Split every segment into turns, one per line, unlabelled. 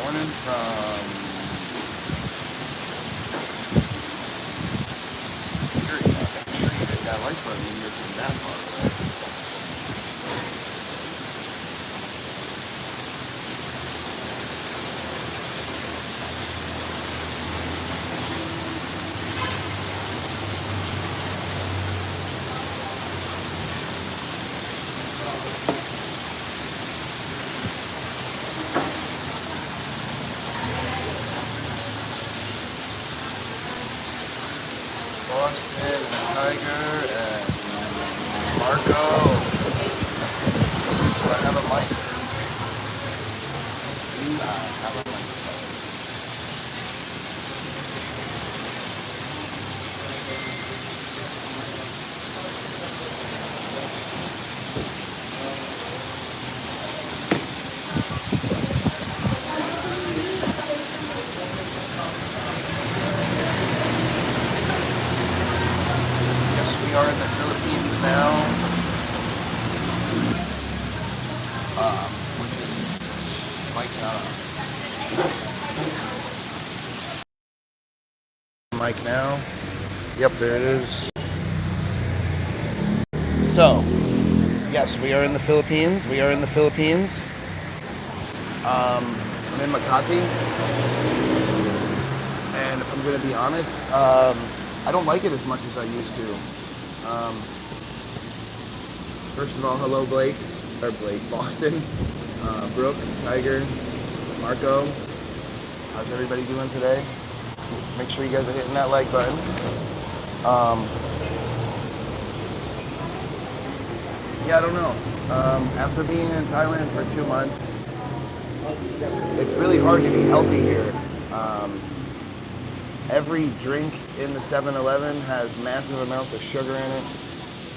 morning from Erie. Make sure you hit that like button when you're from that far away. Boston and Tiger and Marco. So I have a mic. Do I have a microphone? Yes, we are in the Philippines now, which is mic not on. Mic now. Yep, there it is. So, yes, we are in the Philippines. We are in the Philippines. I'm in Makati, and if I'm going to be honest, I don't like it as much as I used to. First of all, hello Boston, Brooke, Tiger, Marco. How's everybody doing today? Make sure you guys are hitting that like button. Yeah, I don't know. After being in Thailand for 2 months, it's really hard to be healthy here. Every drink in the 7-Eleven has massive amounts of sugar in it.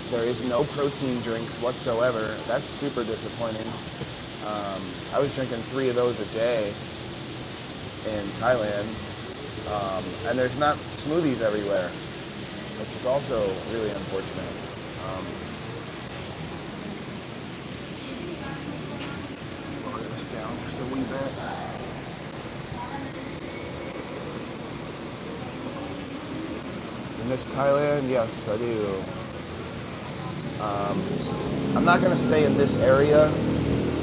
There is no protein drinks whatsoever. That's super disappointing. I was drinking 3 of those a day in Thailand. And there's not smoothies everywhere, which is also really unfortunate. Lower this down just a wee bit. You miss Thailand? Yes, I do. I'm not going to stay in this area.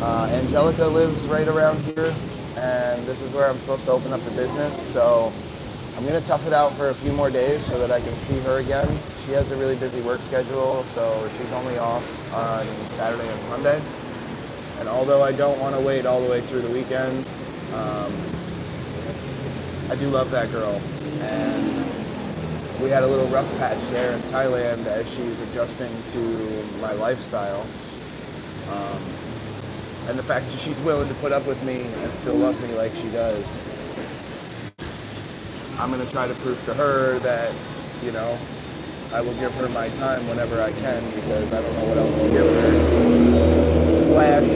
Angelica lives right around here, and this is where I'm supposed to open up the business, so I'm going to tough it out for a few more days so that I can see her again. She has a really busy work schedule, so she's only off on Saturday and Sunday. And although I don't want to wait all the way through the weekend, I do love that girl. And we had a little rough patch there in Thailand as she's adjusting to my lifestyle. And the fact that she's willing to put up with me and still love me like she does. I'm going to try to prove to her that, I will give her my time whenever I can because I don't know what else to give her. Slash,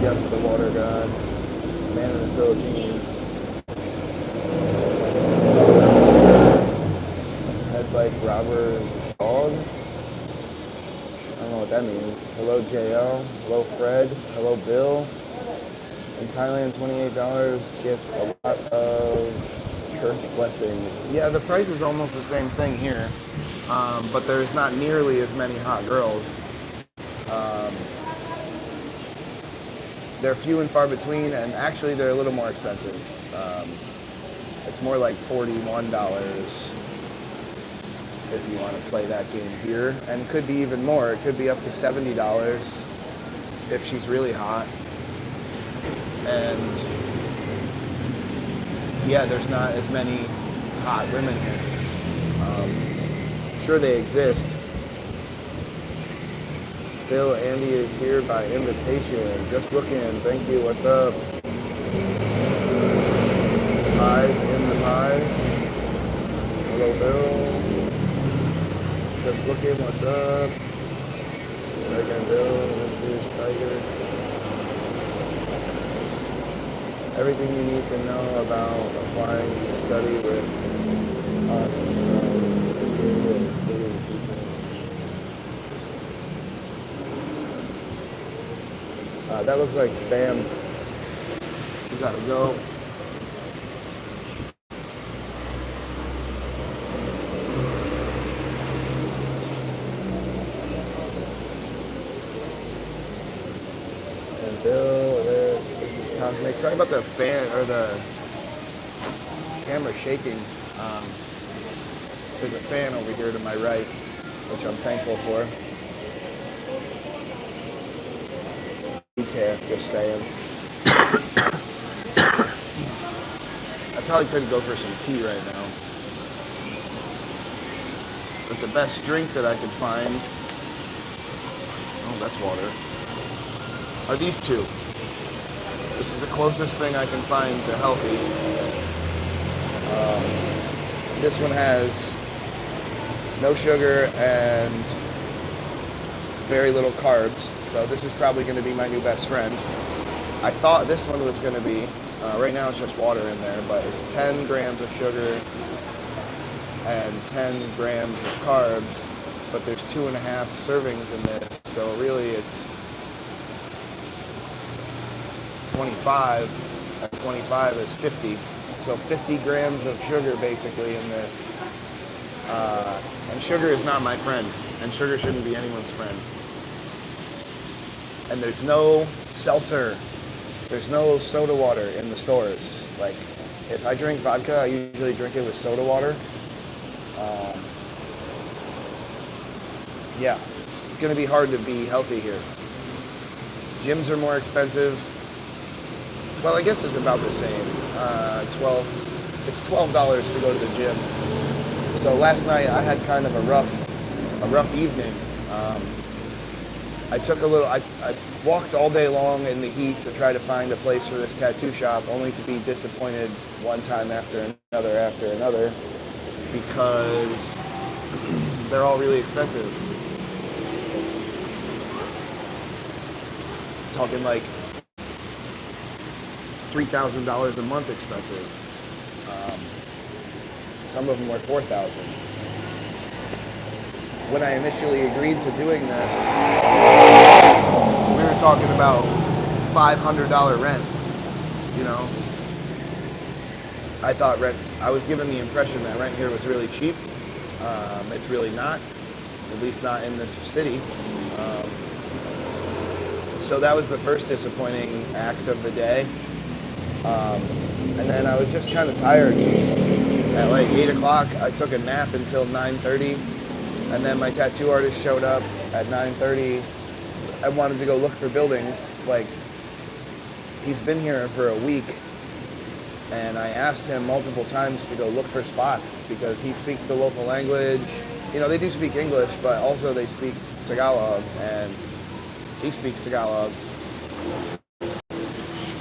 yes, the water god, man in the Philippines. Head bike robber's dog. I don't know what that means. Hello, JL. Hello, Fred. Hello, Bill. In Thailand, $28 gets a lot of church blessings. Yeah, the price is almost the same thing here, but there's not nearly as many hot girls. They're few and far between, and actually they're a little more expensive. It's more like $41 if you want to play that game here, and it could be even more. It could be up to $70 if she's really hot. And yeah, there's not as many hot women here. Sure, they exist. Bill, Andy is here by invitation. Just looking. Thank you. What's up? Eyes in the pies. Hello, Bill. Just looking. What's up? Tiger and Bill. This is Tiger. Everything you need to know about applying to study with us. That looks like spam. gotta go. And Bill, this is Cosmic. Sorry about the fan or the camera shaking. There's a fan over here to my right, which I'm thankful for. Decaf, just saying. I probably could go for some tea right now. But the best drink that I could find, oh, that's water, are these two. This is the closest thing I can find to healthy. This one has no sugar and very little carbs, so this is probably going to be my new best friend. I thought this one was going to be, right now it's just water in there, but it's 10 grams of sugar and 10 grams of carbs, but there's 2.5 servings in this, so really it's 25, and 25 is 50. So 50 grams of sugar basically in this. And sugar is not my friend, and sugar shouldn't be anyone's friend. And there's no seltzer, there's no soda water in the stores. Like, if I drink vodka, I usually drink it with soda water. Yeah, it's gonna be hard to be healthy here. Gyms are more expensive. Well, I guess it's about the same. It's $12 to go to the gym. So last night I had kind of a rough evening. I walked all day long in the heat to try to find a place for this tattoo shop, only to be disappointed one time after another, because they're all really expensive. Talking like $3,000 a month expensive. Some of them were $4,000. When I initially agreed to doing this, we were talking about $500 rent. You know, I was given the impression that rent here was really cheap. It's really not, at least not in this city. So that was the first disappointing act of the day. And then I was just kind of tired. At like 8 o'clock, I took a nap until 9:30, and then my tattoo artist showed up at 9:30. I wanted to go look for buildings. Like, he's been here for a week, and I asked him multiple times to go look for spots because he speaks the local language. You know, they do speak English, but also they speak Tagalog, and he speaks Tagalog.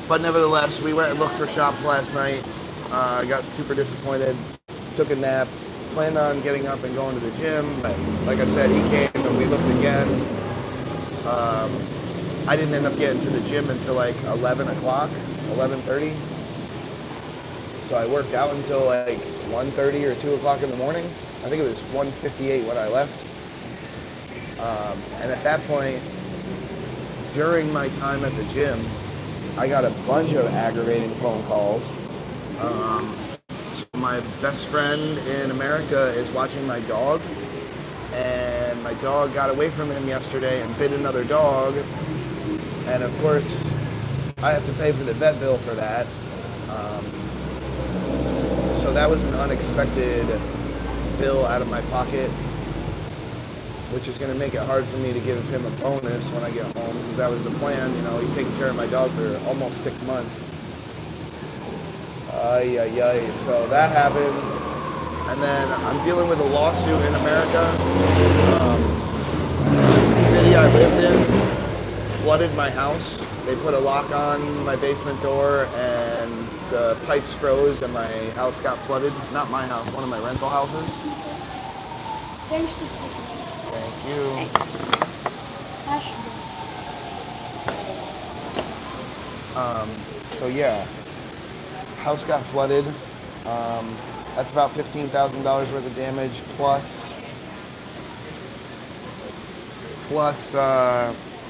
But nevertheless, we went and looked for shops last night. I got super disappointed, took a nap, planned on getting up and going to the gym. But like I said, he came and we looked again. I didn't end up getting to the gym until like 11 o'clock, 11:30. So I worked out until like 1:30 or 2 o'clock in the morning. I think it was 1:58 when I left. And at that point, during my time at the gym, I got a bunch of aggravating phone calls. So my best friend in America is watching my dog, and my dog got away from him yesterday and bit another dog, and of course I have to pay for the vet bill for that. So that was an unexpected bill out of my pocket, which is going to make it hard for me to give him a bonus when I get home, because that was the plan. You know, he's taking care of my dog for almost 6 months. So that happened, and then I'm dealing with a lawsuit in America. The city I lived in flooded my house. They put a lock on my basement door, and the pipes froze, and my house got flooded. Not my house, one of my rental houses. Thank you. So yeah, house got flooded. That's about $15,000 worth of damage, plus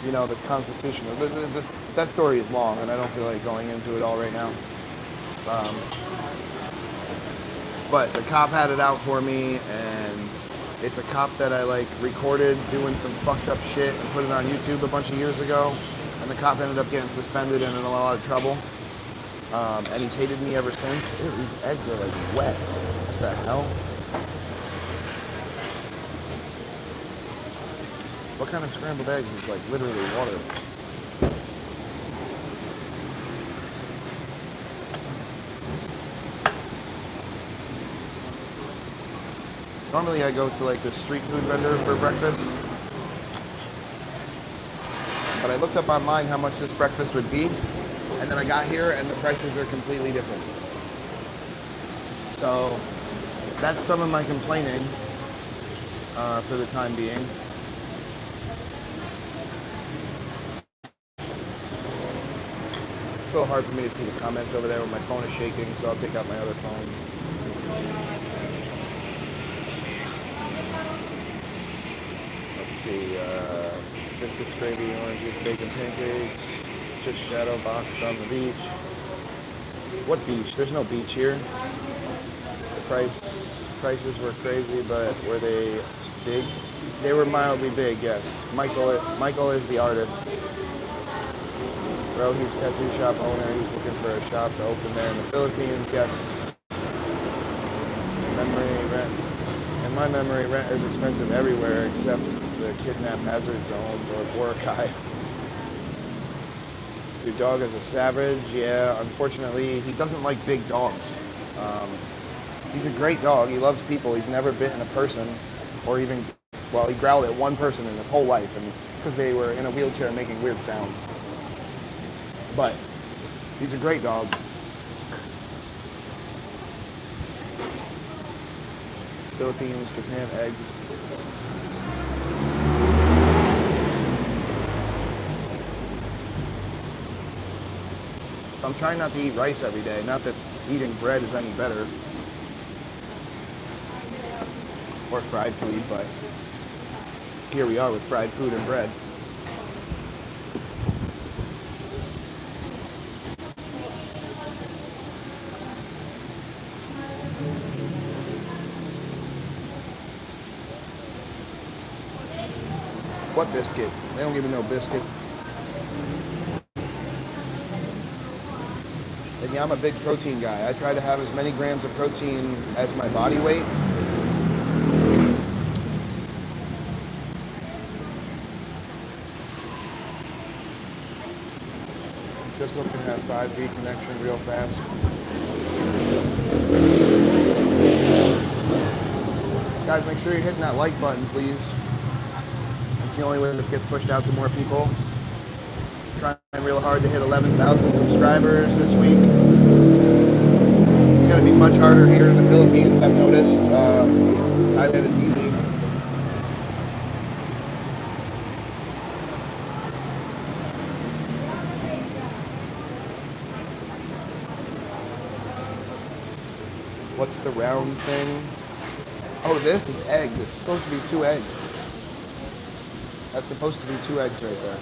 you know, the Constitution. That story is long, and I don't feel like going into it all right now. Um, but the cop had it out for me, and it's a cop that I like recorded doing some fucked up shit and put it on YouTube a bunch of years ago. And the cop ended up getting suspended and in a lot of trouble. And he's hated me ever since. Ew, these eggs are like wet. What the hell? What kind of scrambled eggs is like literally water? Normally I go to like the street food vendor for breakfast. But I looked up online how much this breakfast would be. And then I got here and the prices are completely different. So that's some of my complaining for the time being. It's a little hard for me to see the comments over there when my phone is shaking, so I'll take out my other phone. Let's see, biscuits, gravy, oranges, bacon, pancakes, just shadow box on the beach. What beach? There's no beach here. The prices were crazy, but were they big? They were mildly big, yes. Michael is the artist. Bro, he's tattoo shop owner. He's looking for a shop to open there in the Philippines. Yes. Memory rent. In my memory, rent is expensive everywhere except the kidnap hazard zones or Boracay. Your dog is a savage. Yeah, unfortunately, he doesn't like big dogs. He's a great dog. He loves people. He's never bitten a person or even, well, he growled at one person in his whole life, and it's because they were in a wheelchair making weird sounds. But he's a great dog. Philippines, Japan, eggs. I'm trying not to eat rice every day. Not that eating bread is any better. Or fried food, but here we are with fried food and bread. What biscuit? They don't give me no biscuit. And yeah, I'm a big protein guy. I try to have as many grams of protein as my body weight. Just looking to have 5G connection real fast. Guys, make sure you're hitting that like button, please. It's the only way this gets pushed out to more people. Trying real hard to hit 11,000 subscribers this week. It's going to be much harder here in the Philippines, I've noticed. Thailand is easy. What's the round thing? Oh, this is egg. This is supposed to be 2 eggs. That's supposed to be 2 eggs right there.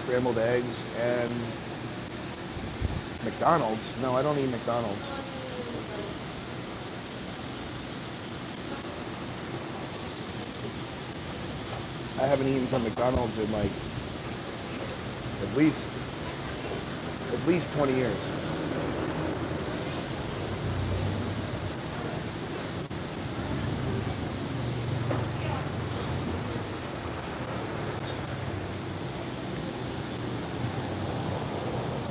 Scrambled eggs and McDonald's. No, I don't eat McDonald's. I haven't eaten from McDonald's in like at least 20 years.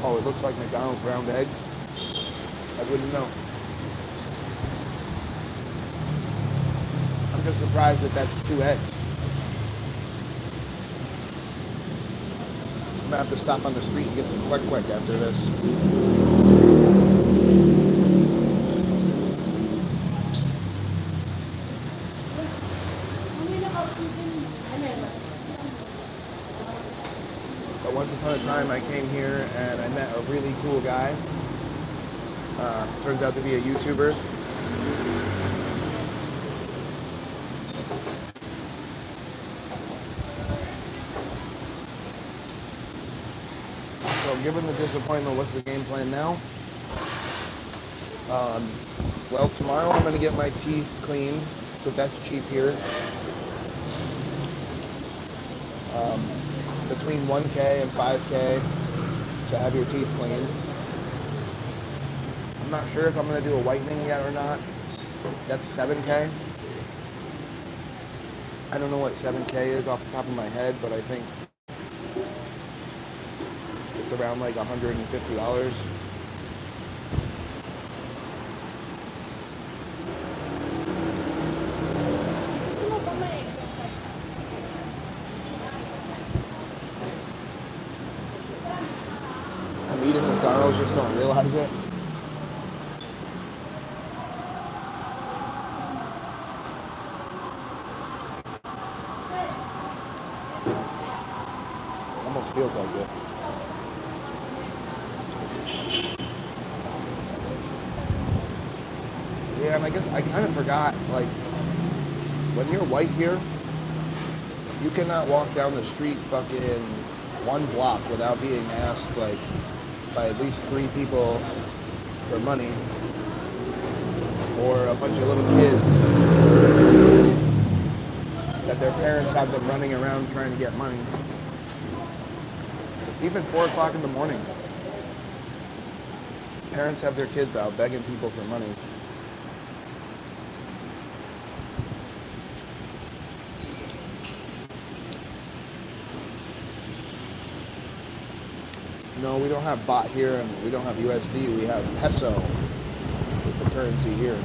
Oh, it looks like McDonald's round eggs. I wouldn't know. I'm just surprised that that's 2 eggs. gonna have to stop on the street and get some quick after this. But once upon a time, I came here and I met a really cool guy. Turns out to be a YouTuber. So given the disappointment, what's the game plan now? Well, tomorrow I'm going to get my teeth cleaned because that's cheap here. Between 1K and 5K to have your teeth cleaned. I'm not sure if I'm going to do a whitening yet or not. That's 7K. I don't know what 7K is off the top of my head, but I think it's around like $150. I'm eating McDonald's, just don't realize it. Almost feels like it. Yeah, and I guess I kind of forgot, like, when you're white here, you cannot walk down the street fucking 1 block without being asked, like, by at least 3 people for money, or a bunch of little kids that their parents have them running around trying to get money. Even 4 o'clock in the morning, parents have their kids out begging people for money. No, we don't have baht here, and we don't have USD. We have peso, is the currency here.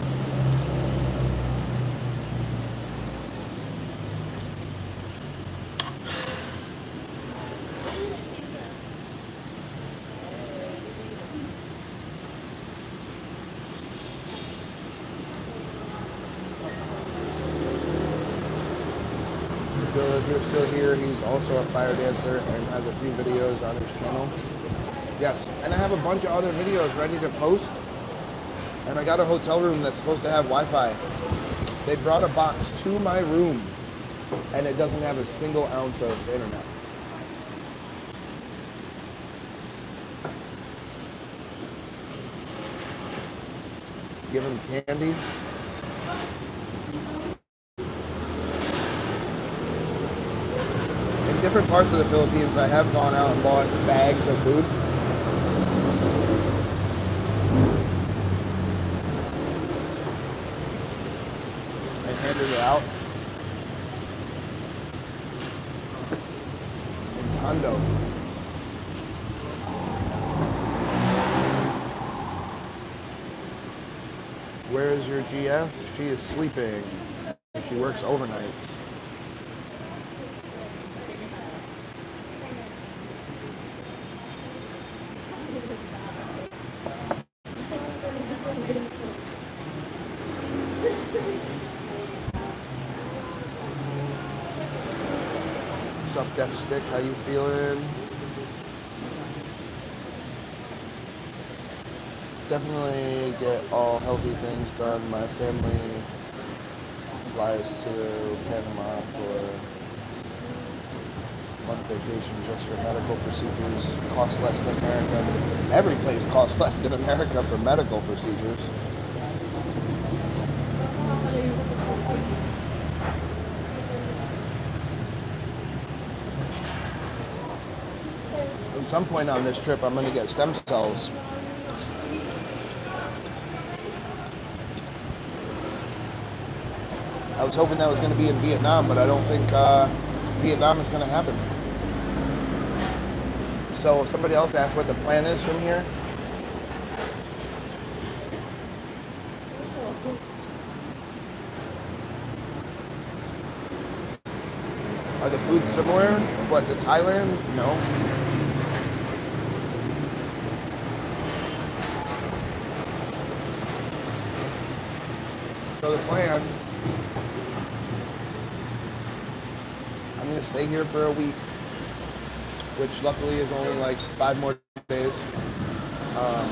Bill, if you're still here, he's also a fire dancer and has a few videos on his channel. Yes, and I have a bunch of other videos ready to post. And I got a hotel room that's supposed to have Wi-Fi. They brought a box to my room, and it doesn't have a single ounce of internet. Give them candy. In different parts of the Philippines, I have gone out and bought bags of food. And handed it out. In Tondo. Where is your GF? She is sleeping. She works overnights. What's up, Death Stick? How you feeling? Definitely get all healthy things done. My family flies to Panama for a month vacation just for medical procedures. Costs less than America. Every place costs less than America for medical procedures. At some point on this trip, I'm going to get stem cells. I was hoping that was going to be in Vietnam, but I don't think Vietnam is going to happen. So if somebody else asked what the plan is from here, are the foods similar? What, to Thailand? No. So the plan, I'm going to stay here for a week, which luckily is only like 5 more days. I'm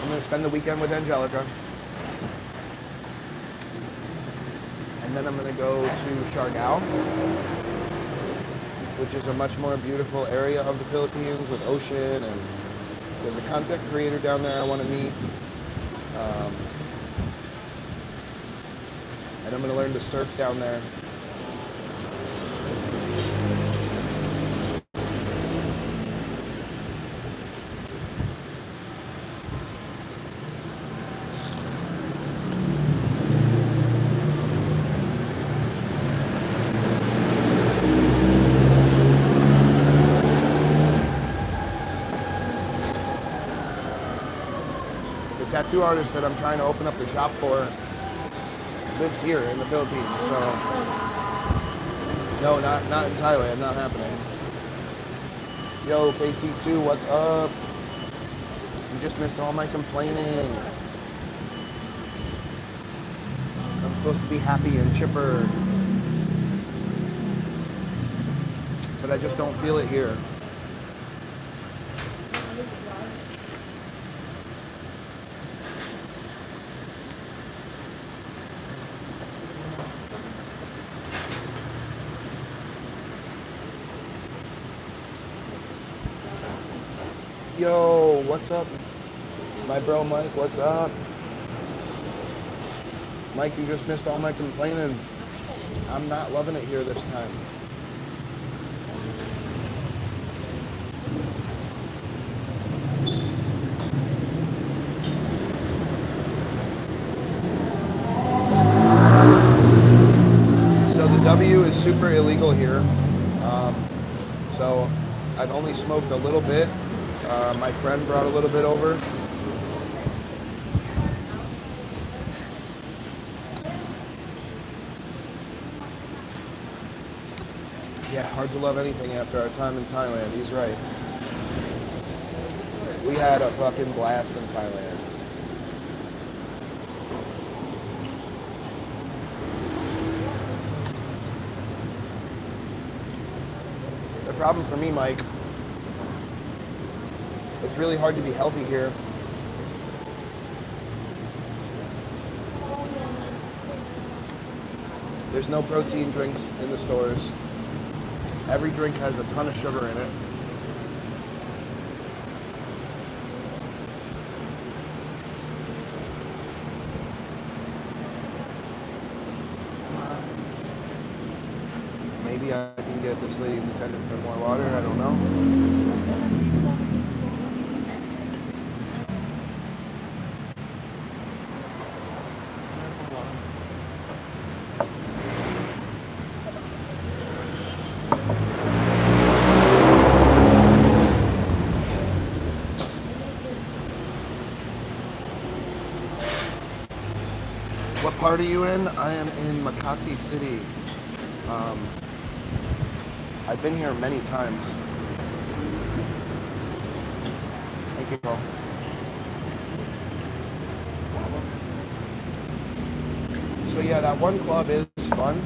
going to spend the weekend with Angelica. And then I'm going to go to Siargao, which is a much more beautiful area of the Philippines with ocean, and there's a content creator down there I want to meet. And I'm going to learn to surf down there. The tattoo artist that I'm trying to open up the shop for lives here in the Philippines, so no, not in Thailand, not happening. Yo, KC2, what's up? You just missed all my complaining. I'm supposed to be happy and chipper, but I just don't feel it here. Yo, what's up? My bro Mike, what's up? Mike, you just missed all my complaining. I'm not loving it here this time. So the W is super illegal here. So I've only smoked a little bit. My friend brought a little bit over. Yeah, hard to love anything after our time in Thailand. He's right. We had a fucking blast in Thailand. The problem for me, Mike, it's really hard to be healthy here. There's no protein drinks in the stores. Every drink has a ton of sugar in it. Maybe I can get this lady's attendant for more water, I don't know. What part are you in? I am in Makati City. I've been here many times. Thank you, Paul. So yeah, that one club is fun.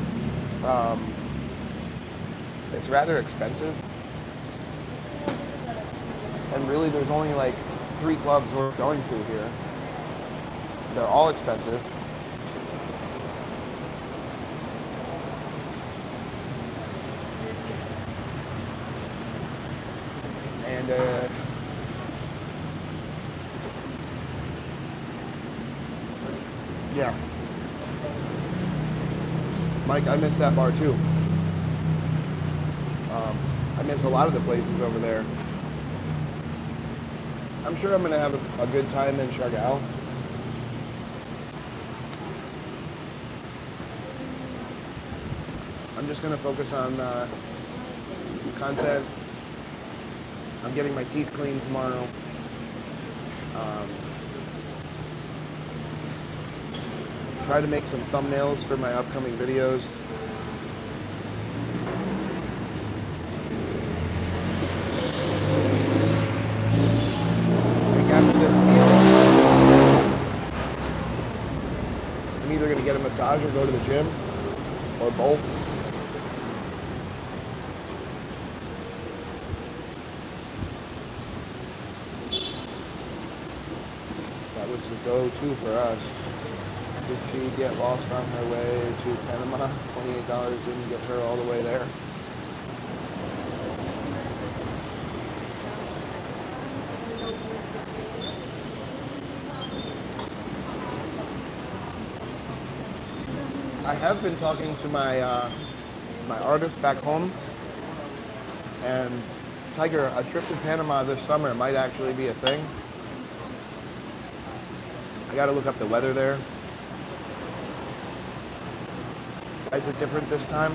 It's rather expensive. And really there's only like 3 clubs we're going to here. They're all expensive. And yeah. Mike, I miss that bar too. I miss a lot of the places over there. I'm sure I'm going to have a good time in Siargao. I'm just going to focus on content. I'm getting my teeth cleaned tomorrow. Try to make some thumbnails for my upcoming videos. Like after this meal, massage or go to the gym, or both. That was the go-to for us. Did she get lost on her way to Panama? $28 didn't get her all the way there. I have been talking to my my artist back home, and Tiger, a trip to Panama this summer might actually be a thing. I got to look up the weather there. Is it different this time?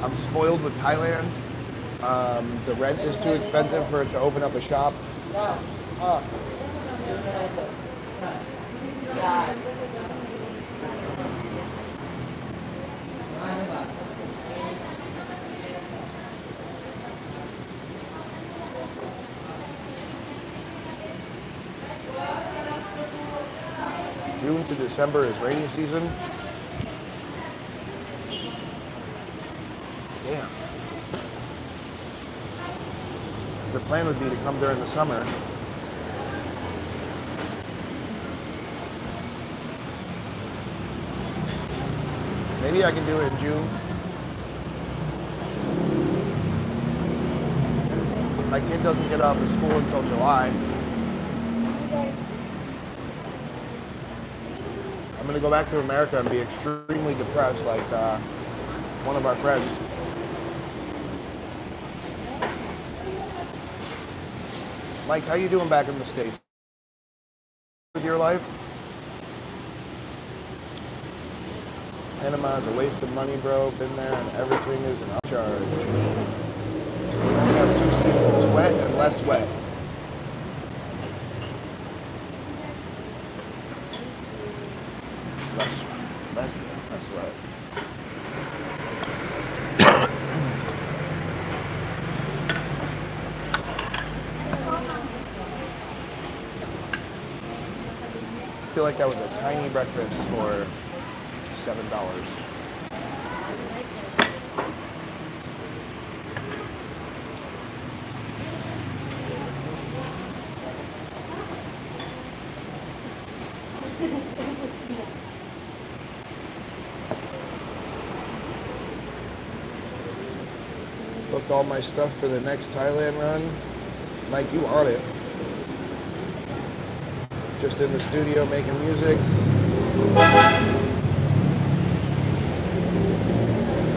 I'm spoiled with Thailand. The rent is too expensive for it to open up a shop. June to December is rainy season. Damn. The plan would be to come during the summer. Maybe I can do it in June. My kid doesn't get out of school until July. I'm gonna go back to America and be extremely depressed, like one of our friends. Mike, how you doing back in the States? With your life? Panama is a waste of money, bro. Been there and everything is an upcharge. We only have 2 seasons, wet and less wet. Less wet. I feel like that was a tiny breakfast for $7. Booked all my stuff for the next Thailand run. Mike, you on it. Just in the studio making music.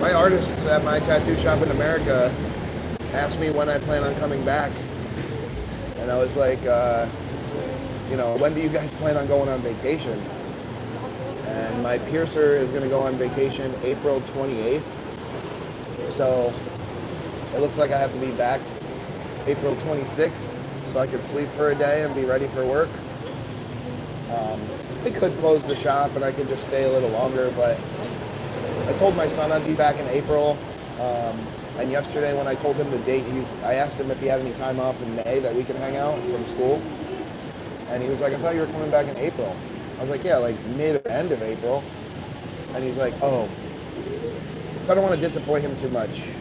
My artists at my tattoo shop in America asked me when I plan on coming back. And I was like, when do you guys plan on going on vacation? And my piercer is going to go on vacation April 28th. So it looks like I have to be back April 26th so I can sleep for a day and be ready for work. They could close the shop and I could just stay a little longer, but I told my son I'd be back in April. And yesterday when I told him the date, I asked him if he had any time off in May that we could hang out from school. And he was like, I thought you were coming back in April. I was like, yeah, like mid or end of April. And he's like, oh. So I don't want to disappoint him too much.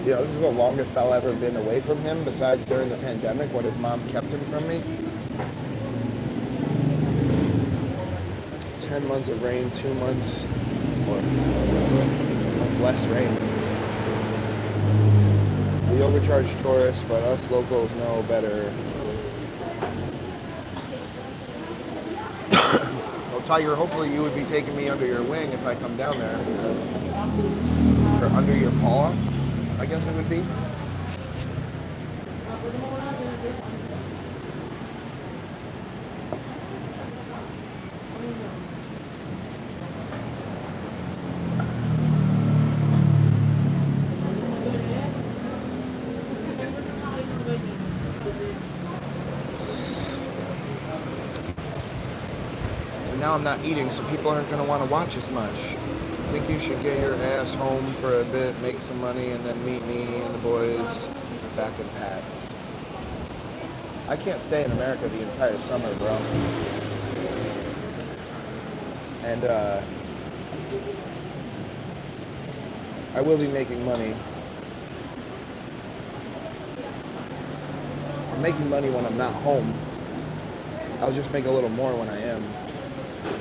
This is the longest I'll ever been away from him, besides during the pandemic when his mom kept him from me. 10 months of rain, 2 months of less rain. We overcharge tourists, but us locals know better. Well, Tiger, hopefully you would be taking me under your wing if I come down there. Or under your paw, I guess it would be. Now I'm not eating, so people aren't going to want to watch as much. I think you should get your ass home for a bit, make some money, and then meet me and the boys back in Pat's. I can't stay in America the entire summer, bro. And I will be making money. I'm making money when I'm not home. I'll just make a little more when I am.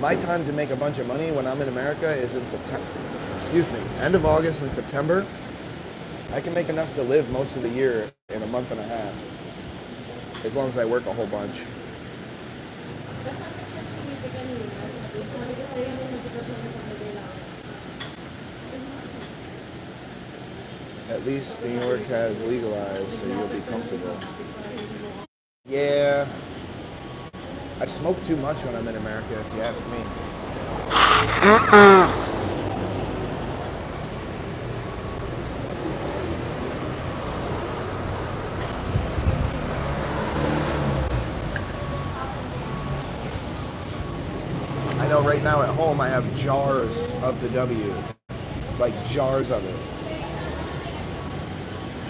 My time to make a bunch of money when I'm in America is in September. Excuse me, end of August and September. I can make enough to live most of the year in a month and a half, as long as I work a whole bunch. At least New York has legalized, so you'll be comfortable. Yeah, I smoke too much when I'm in America, if you ask me. I know right now at home I have jars of the W, like jars of it.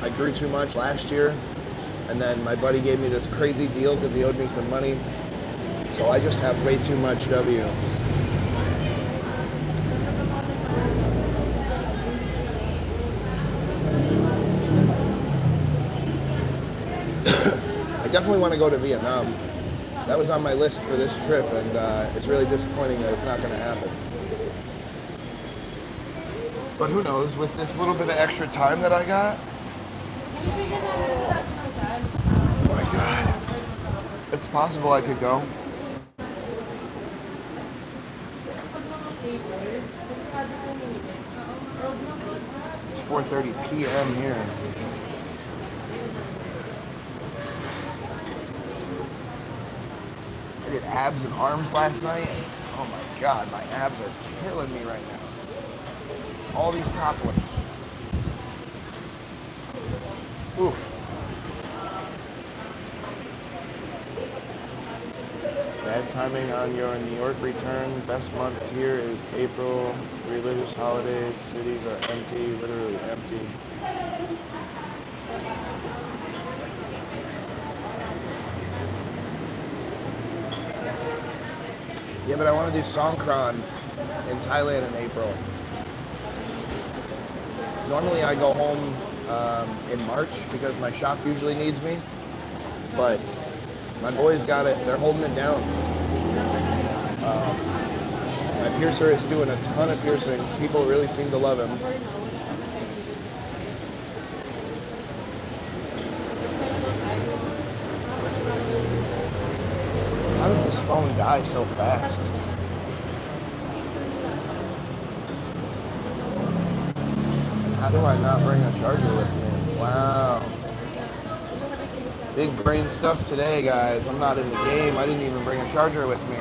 I grew too much last year, and then my buddy gave me this crazy deal because he owed me some money, so I just have way too much W. I definitely want to go to Vietnam. That was on my list for this trip, and it's really disappointing that it's not going to happen. But who knows, with this little bit of extra time that I got, oh my God, it's possible I could go. It's 4:30 p.m. here. I did abs and arms last night. Oh my God, my abs are killing me right now. All these top lifts. Oof. Bad timing on your New York return. Best month here is April. Religious holidays. Cities are empty, literally empty. Yeah, but I want to do Songkran in Thailand in April. Normally I go home in March because my shop usually needs me, but my boys got it. They're holding it down. My piercer is doing a ton of piercings. People really seem to love him. How does this phone die so fast? How do I not bring a charger with me? Wow. Big brain stuff today, guys. I'm not in the game. I didn't even bring a charger with me.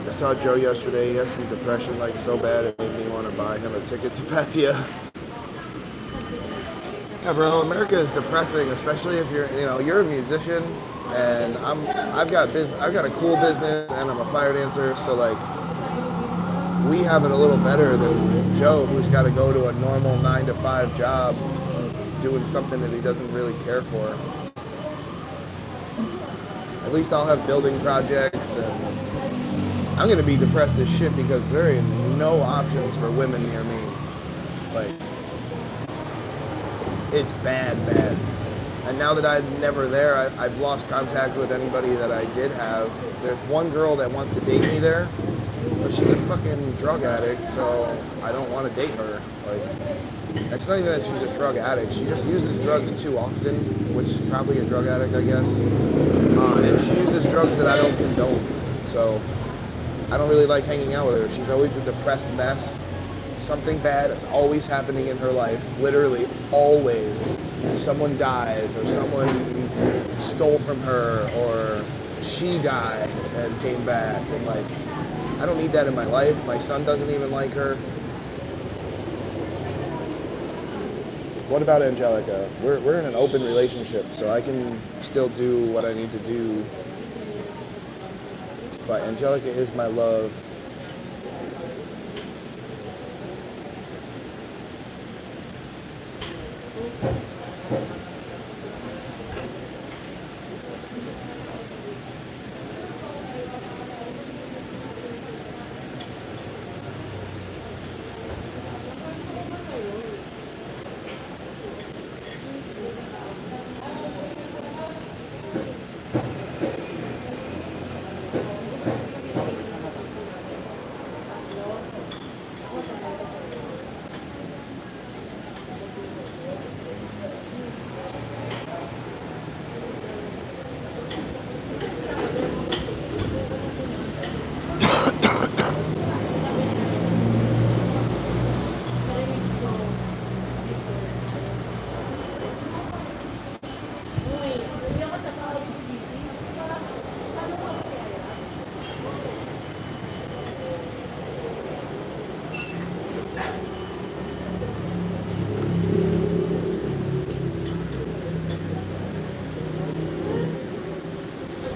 I saw Joe yesterday. He has some depression, like so bad it made me want to buy him a ticket to Patia. Yeah, bro. America is depressing, especially if you're a musician, and I've got a cool business, and I'm a fire dancer. So like, we have it a little better than Joe, who's got to go to a normal 9-to-5 job, doing something that he doesn't really care for. At least I'll have building projects, and I'm gonna be depressed as shit because there are no options for women near me. Like, it's bad. And now that I'm never there, I've lost contact with anybody that I did have. There's one girl that wants to date me there, but she's a fucking drug addict, so I don't want to date her. Like, it's not even that she's a drug addict. She just uses drugs too often, which is probably a drug addict, I guess. And she uses drugs that I don't condone. So I don't really like hanging out with her. She's always a depressed mess. Something bad is always happening in her life. Literally, always. Someone dies, or someone stole from her, or she died and came back. And like, I don't need that in my life. My son doesn't even like her. What about Angelica? We're in an open relationship, so I can still do what I need to do. But Angelica is my love.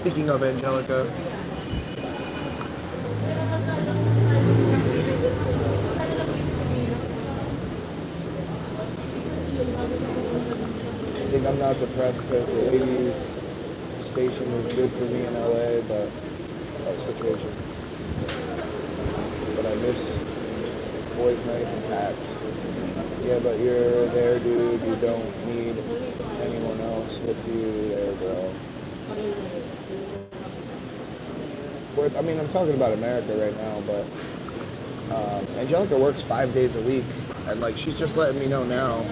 Speaking of Angelica, I think I'm not depressed because the 80s station is good for me in LA, but situation. But I miss boys' nights and Pats. Yeah, but you're there, dude. You don't need anyone else with you there, bro. I mean, I'm talking about America right now, but Angelica works 5 days a week, and like she's just letting me know now.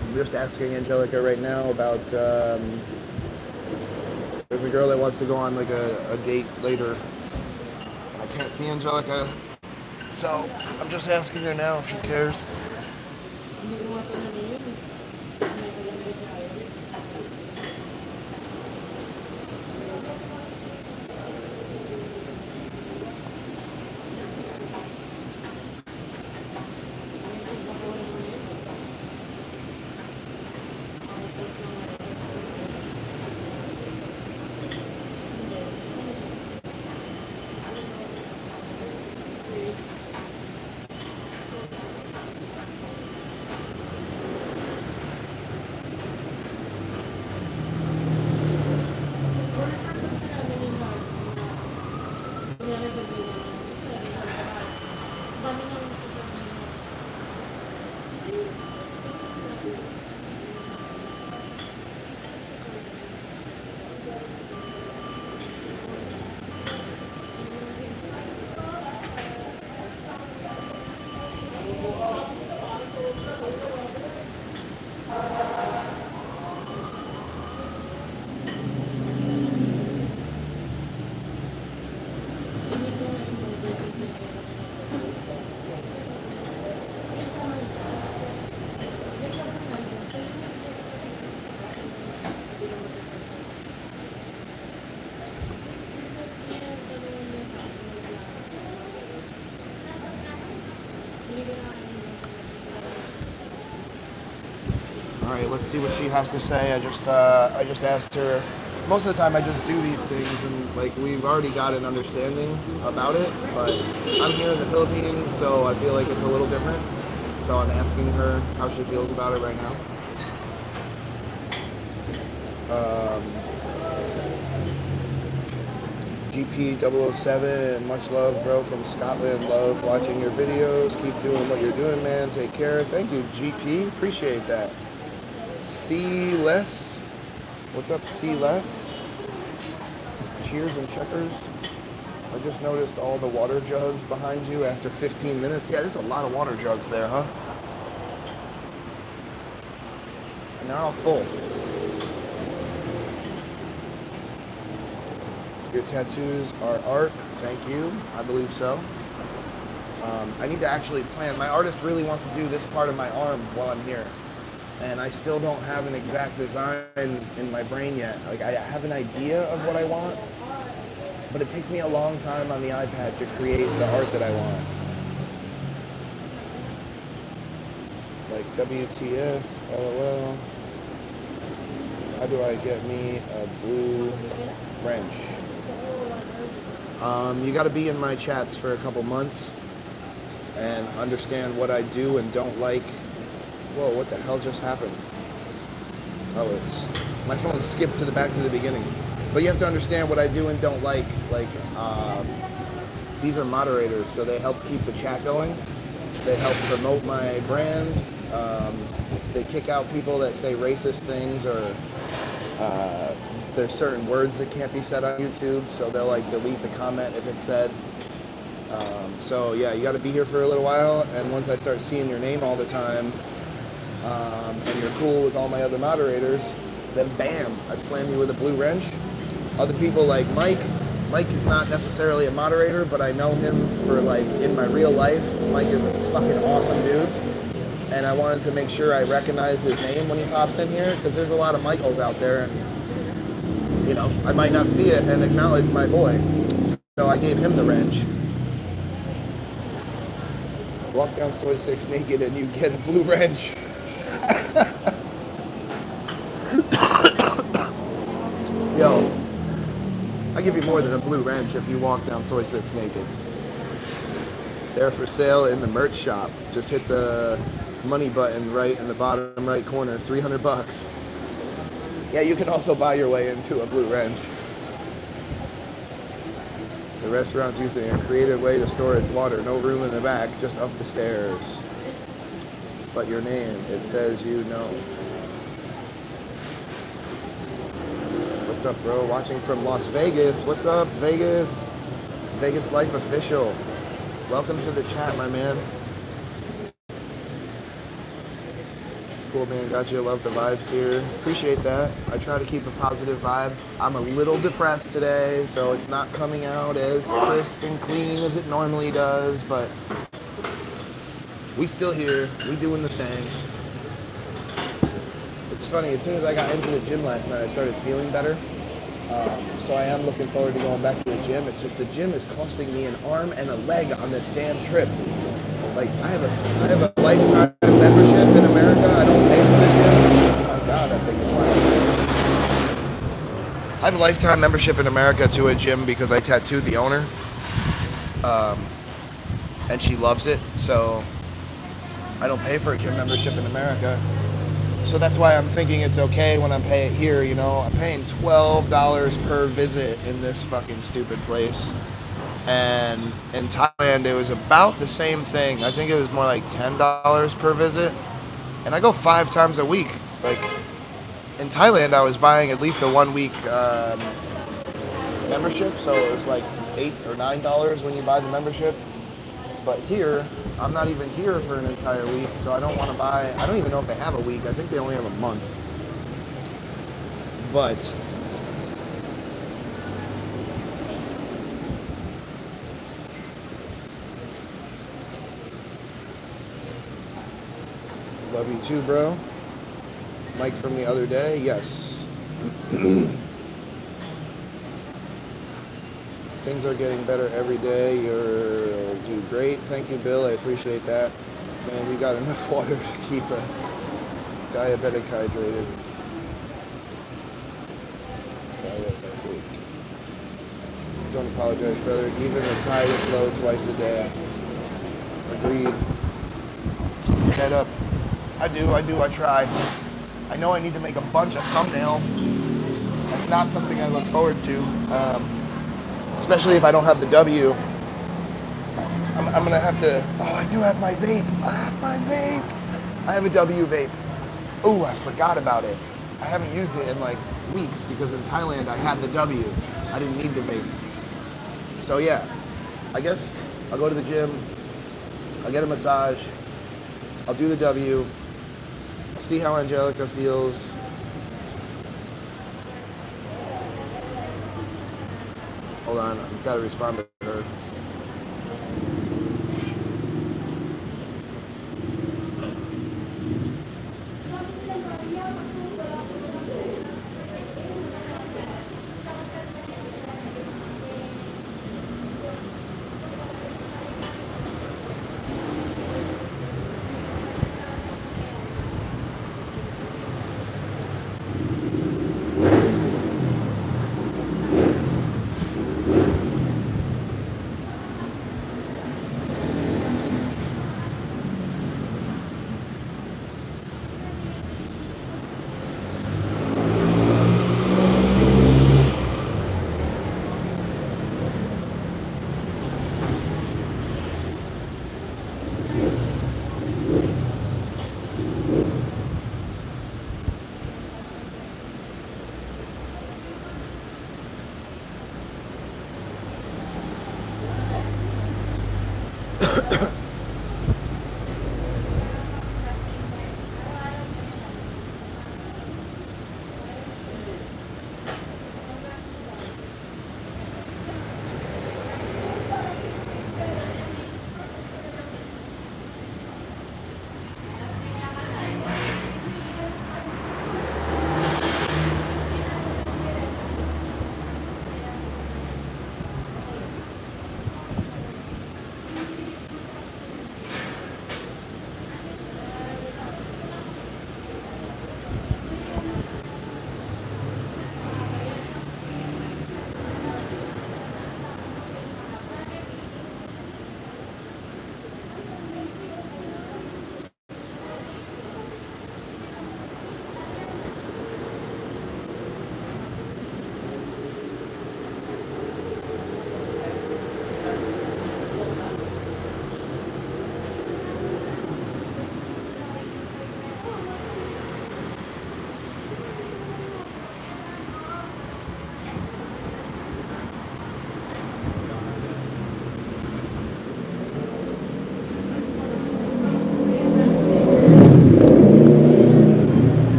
I'm just asking Angelica right now about. There's a girl that wants to go on like a date later. I can't see Angelica, so I'm just asking her now if she cares. All right, let's see what she has to say. I just asked her. Most of the time, I just do these things, and like we've already got an understanding about it. But I'm here in the Philippines, so I feel like it's a little different. So I'm asking her how she feels about it right now. GP007, much love, bro, from Scotland. Love watching your videos. Keep doing what you're doing, man. Take care. Thank you, GP. Appreciate that. See less. What's up, see less? Cheers and checkers. I just noticed all the water jugs behind you after 15 minutes. Yeah, there's a lot of water jugs there, huh? And they're all full. Your tattoos are art. Thank you. I believe so. I need to actually plan. My artist really wants to do this part of my arm while I'm here. And I still don't have an exact design in my brain yet. Like, I have an idea of what I want, but it takes me a long time on the iPad to create the art that I want. Like WTF, LOL. How do I get me a blue wrench? You got to be in my chats for a couple months and understand what I do and don't like. Whoa, what the hell just happened? Oh, my phone skipped to the back to the beginning. But you have to understand what I do and don't like. Like, these are moderators, so they help keep the chat going. They help promote my brand. They kick out people that say racist things, or there's certain words that can't be said on YouTube, so they'll like delete the comment if it's said. So yeah, you got to be here for a little while, and once I start seeing your name all the time, and you're cool with all my other moderators, then bam, I slam you with a blue wrench. Other people like Mike is not necessarily a moderator, but I know him for like in my real life. Mike is a fucking awesome dude, and I wanted to make sure I recognize his name when he pops in here, because there's a lot of Michaels out there, and you know, I might not see it and acknowledge my boy. So I gave him the wrench. Walk down Soy 6 naked and you get a blue wrench. Yo, I give you more than a blue wrench if you walk down Soy 6 naked. They're for sale in the merch shop. Just hit the money button right in the bottom right corner, 300 bucks. Yeah, you can also buy your way into a blue wrench. The restaurant's using a creative way to store its water. No room in the back, just up the stairs. But your name, it says you know. What's up, bro? Watching from Las Vegas. What's up, Vegas? Vegas Life Official. Welcome to the chat, my man. Cool, man. Got you. Love the vibes here. Appreciate that. I try to keep a positive vibe. I'm a little depressed today, so it's not coming out as crisp and clean as it normally does, but we still here. We doing the thing. It's funny. As soon as I got into the gym last night, I started feeling better. So I am looking forward to going back to the gym. It's just the gym is costing me an arm and a leg on this damn trip. Like, I have a lifetime membership in America. I don't pay for the gym. Oh my god, that thing is loud. I have a lifetime membership in America to a gym because I tattooed the owner. And she loves it, so I don't pay for a gym membership in America. So that's why I'm thinking it's okay when I'm paying here, you know. I'm paying $12 per visit in this fucking stupid place. And in Thailand, it was about the same thing. I think it was more like $10 per visit. And I go 5 times a week. Like, in Thailand, I was buying at least a 1-week membership. So it was like $8 or $9 when you buy the membership. But here, I'm not even here for an entire week, so I don't want to buy. I don't even know if they have a week. I think they only have a month. But love you too, bro. Mike from the other day, yes. Things are getting better every day. You'll do great. Thank you, Bill. I appreciate that. Man, you got enough water to keep a diabetic hydrated. Diabetic. Don't apologize, brother. Even the tide is low twice a day. Agreed. Head up. I do. I try. I know I need to make a bunch of thumbnails. That's not something I look forward to. Especially if I don't have the W. I'm gonna have to. Oh, I do have my vape. I have my vape. I have a W vape. Oh, I forgot about it. I haven't used it in like weeks because in Thailand I had the W. I didn't need the vape. So yeah, I guess I'll go to the gym. I'll get a massage. I'll do the W. See how Angelica feels. Hold on, I've got to respond to her.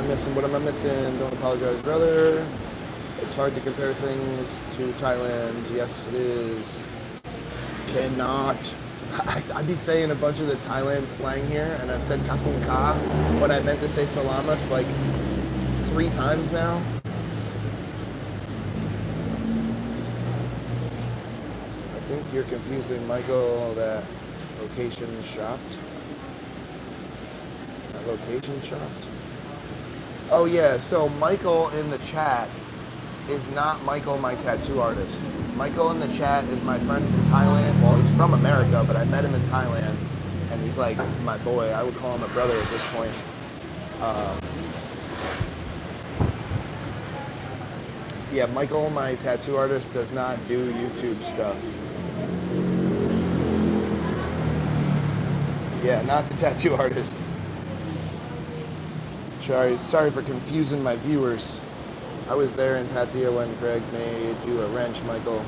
missing? What am I missing? Don't apologize, brother. It's hard to compare things to Thailand. Yes, it is. Cannot. I be saying a bunch of the Thailand slang here, and I've said kapung ka, but I meant to say salamat like 3 times now. I think you're confusing Michael that location shopped. That location shopped? Oh yeah, so Michael in the chat is not Michael, my tattoo artist. Michael in the chat is my friend from Thailand. Well, he's from America, but I met him in Thailand, and he's like my boy. I would call him a brother at this point. Yeah, Michael, my tattoo artist, does not do YouTube stuff. Yeah, not the tattoo artist. Sorry for confusing my viewers. I was there in Pattaya when Greg made you a wrench, Michael.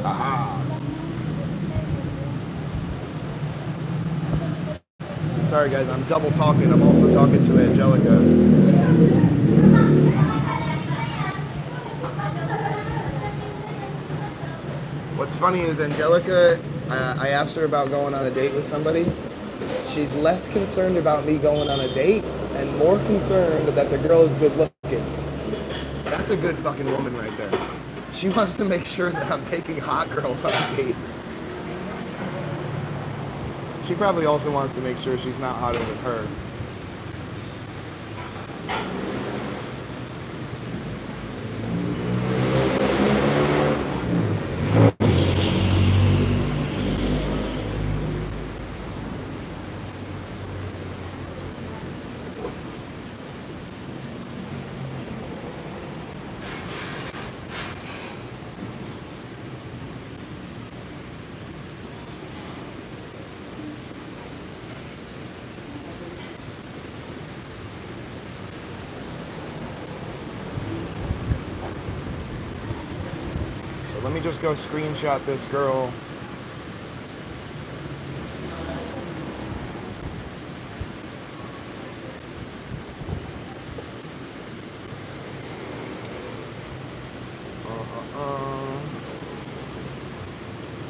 Aha! Sorry guys, I'm double talking. I'm also talking to Angelica. What's funny is Angelica, I asked her about going on a date with somebody. She's less concerned about me going on a date and more concerned that the girl is good looking. That's a good fucking woman right there. She wants to make sure that I'm taking hot girls on dates. She probably also wants to make sure she's not hotter than her. So let me just go screenshot this girl.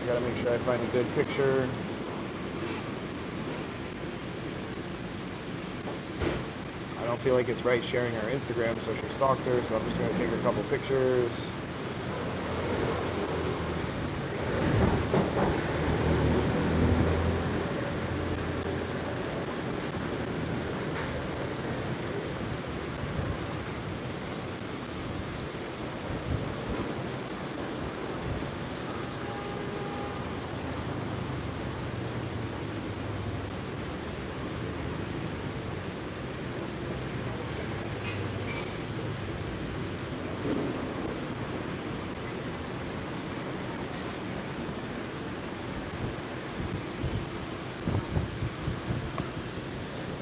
I gotta make sure I find a good picture. I don't feel like it's right sharing her Instagram so she stalks her, so I'm just gonna take a couple pictures.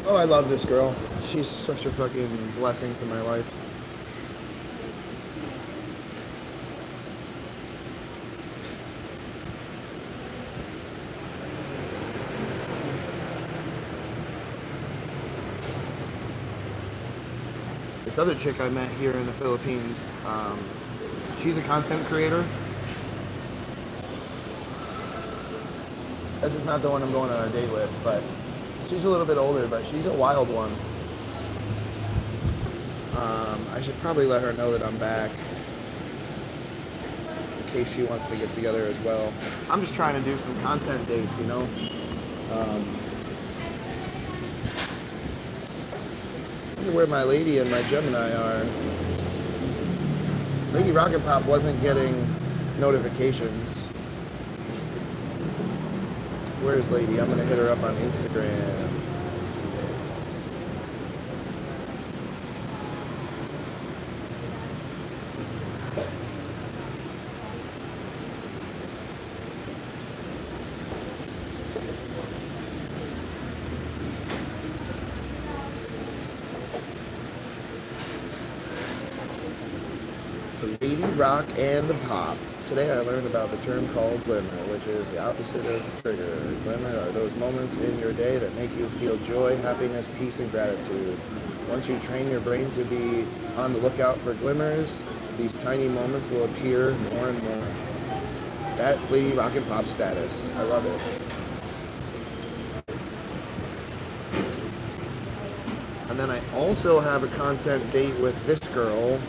Oh, I love this girl. She's such a fucking blessing to my life. This other chick I met here in the Philippines, she's a content creator. This is not the one I'm going on a date with, but she's a little bit older, but she's a wild one. I should probably let her know that I'm back in case she wants to get together as well. I'm just trying to do some content dates, you know? I wonder where my lady and my Gemini are. Lady Rocket Pop wasn't getting notifications. Where's Lady? I'm gonna hit her up on Instagram. Lady rock and the pop. Today I learned about the term called glimmer, which is the opposite of trigger. Glimmer are those moments in your day that make you feel joy, happiness, peace, and gratitude. Once you train your brain to be on the lookout for glimmers, these tiny moments will appear more and more. That fleety rock and pop status. I love it. And then I also have a content date with this girl.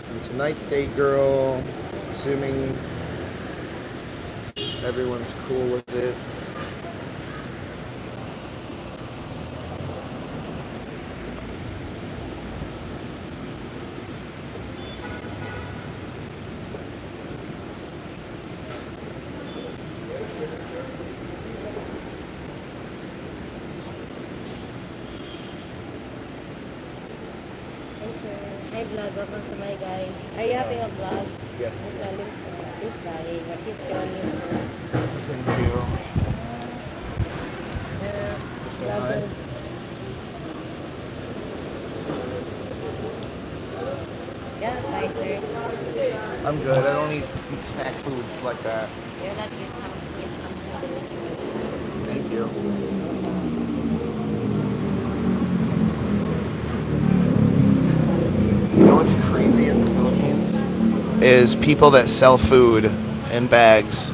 And tonight's date girl, assuming everyone's cool with it.
Hi vlog, welcome to my guys. Are you having a vlog?
Yes.
As well, he's dying, but he's showing you.
Thank you. Say hi.
Vlogger. Yeah, bye sir.
I'm good. I don't eat snack foods like that.
You're not get some delicious.
Thank you. You know what's crazy in the Philippines? Is people that sell food in bags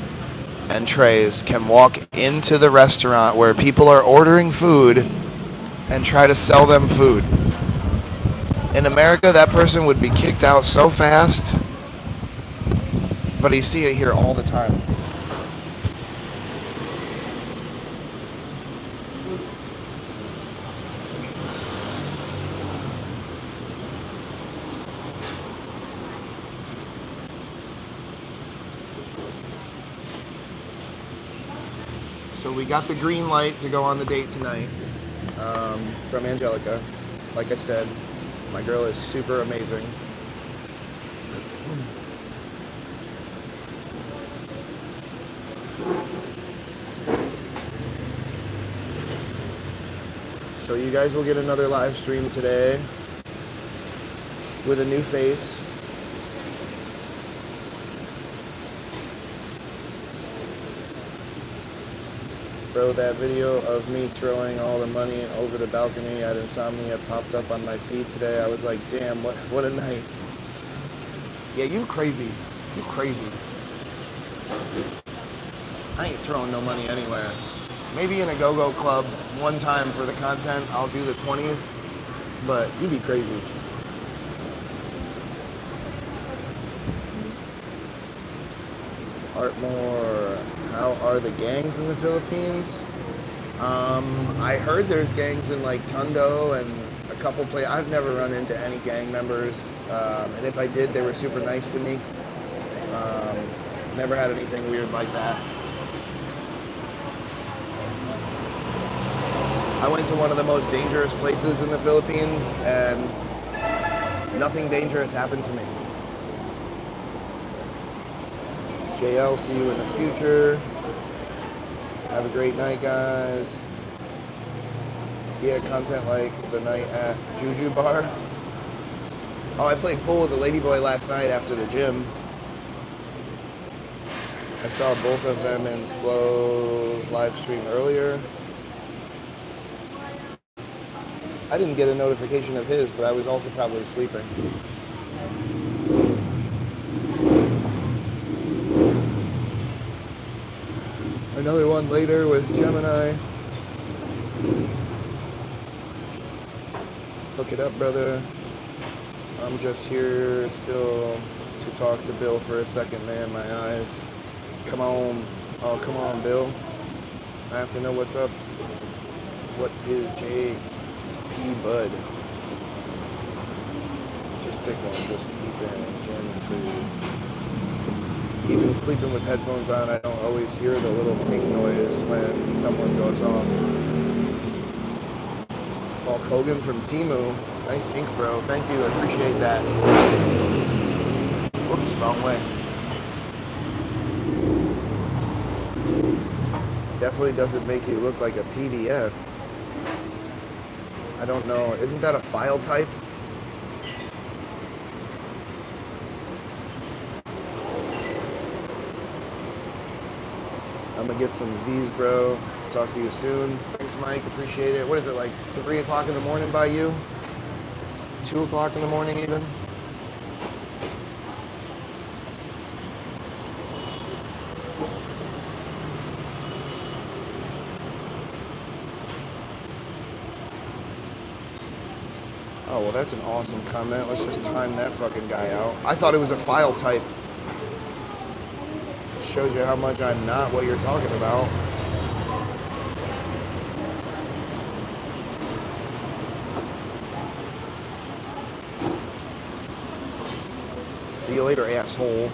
and trays can walk into the restaurant where people are ordering food and try to sell them food. In America, that person would be kicked out so fast, but you see it here all the time. So we got the green light to go on the date tonight from Angelica. Like I said, my girl is super amazing. So you guys will get another live stream today with a new face. Bro, that video of me throwing all the money over the balcony at Insomnia popped up on my feed today. I was like, damn, what a night. Yeah, you crazy. You crazy. I ain't throwing no money anywhere. Maybe in a go-go club one time for the content, I'll do the 20s, but you be crazy. Artmore, how are the gangs in the Philippines? I heard there's gangs in like Tondo and a couple places. I've never run into any gang members, and if I did, they were super nice to me. Never had anything weird like that. I went to one of the most dangerous places in the Philippines, and nothing dangerous happened to me. JL, see you in the future. Have a great night, guys. Yeah, content like the night at Juju Bar. Oh, I played pool with the Ladyboy last night after the gym. I saw both of them in Slow's live stream earlier. I didn't get a notification of his, but I was also probably sleeping. Another one later with Gemini. Hook it up, brother. I'm just here still to talk to Bill for a second, man. My eyes. Come on. Oh, come on, Bill. I have to know what's up. What is JP Bud? Just pick one. Just eat that and join the food. Even sleeping with headphones on, I don't always hear the little ping noise when someone goes off. Hulk Hogan from Timu. Nice ink, bro. Thank you. I appreciate that. Whoops, wrong way. Definitely doesn't make you look like a PDF. I don't know. Isn't that a file type? I'm gonna get some Z's, bro. Talk to you soon. Thanks, Mike. Appreciate it. What is it, like 3 o'clock in the morning by you? 2 o'clock in the morning even? Oh, well, that's an awesome comment. Let's just time that fucking guy out. I thought it was a file type. Shows you how much I'm not what you're talking about. See you later, asshole.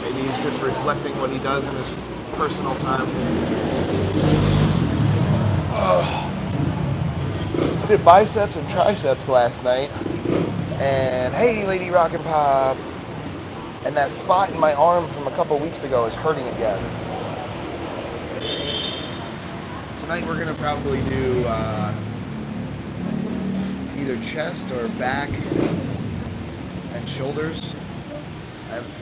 Maybe he's just reflecting what he does in his personal time. I did biceps and triceps last night. And hey, Lady Rockin' Pop. And that spot in my arm from a couple weeks ago is hurting again. Tonight we're gonna probably do either chest or back and shoulders.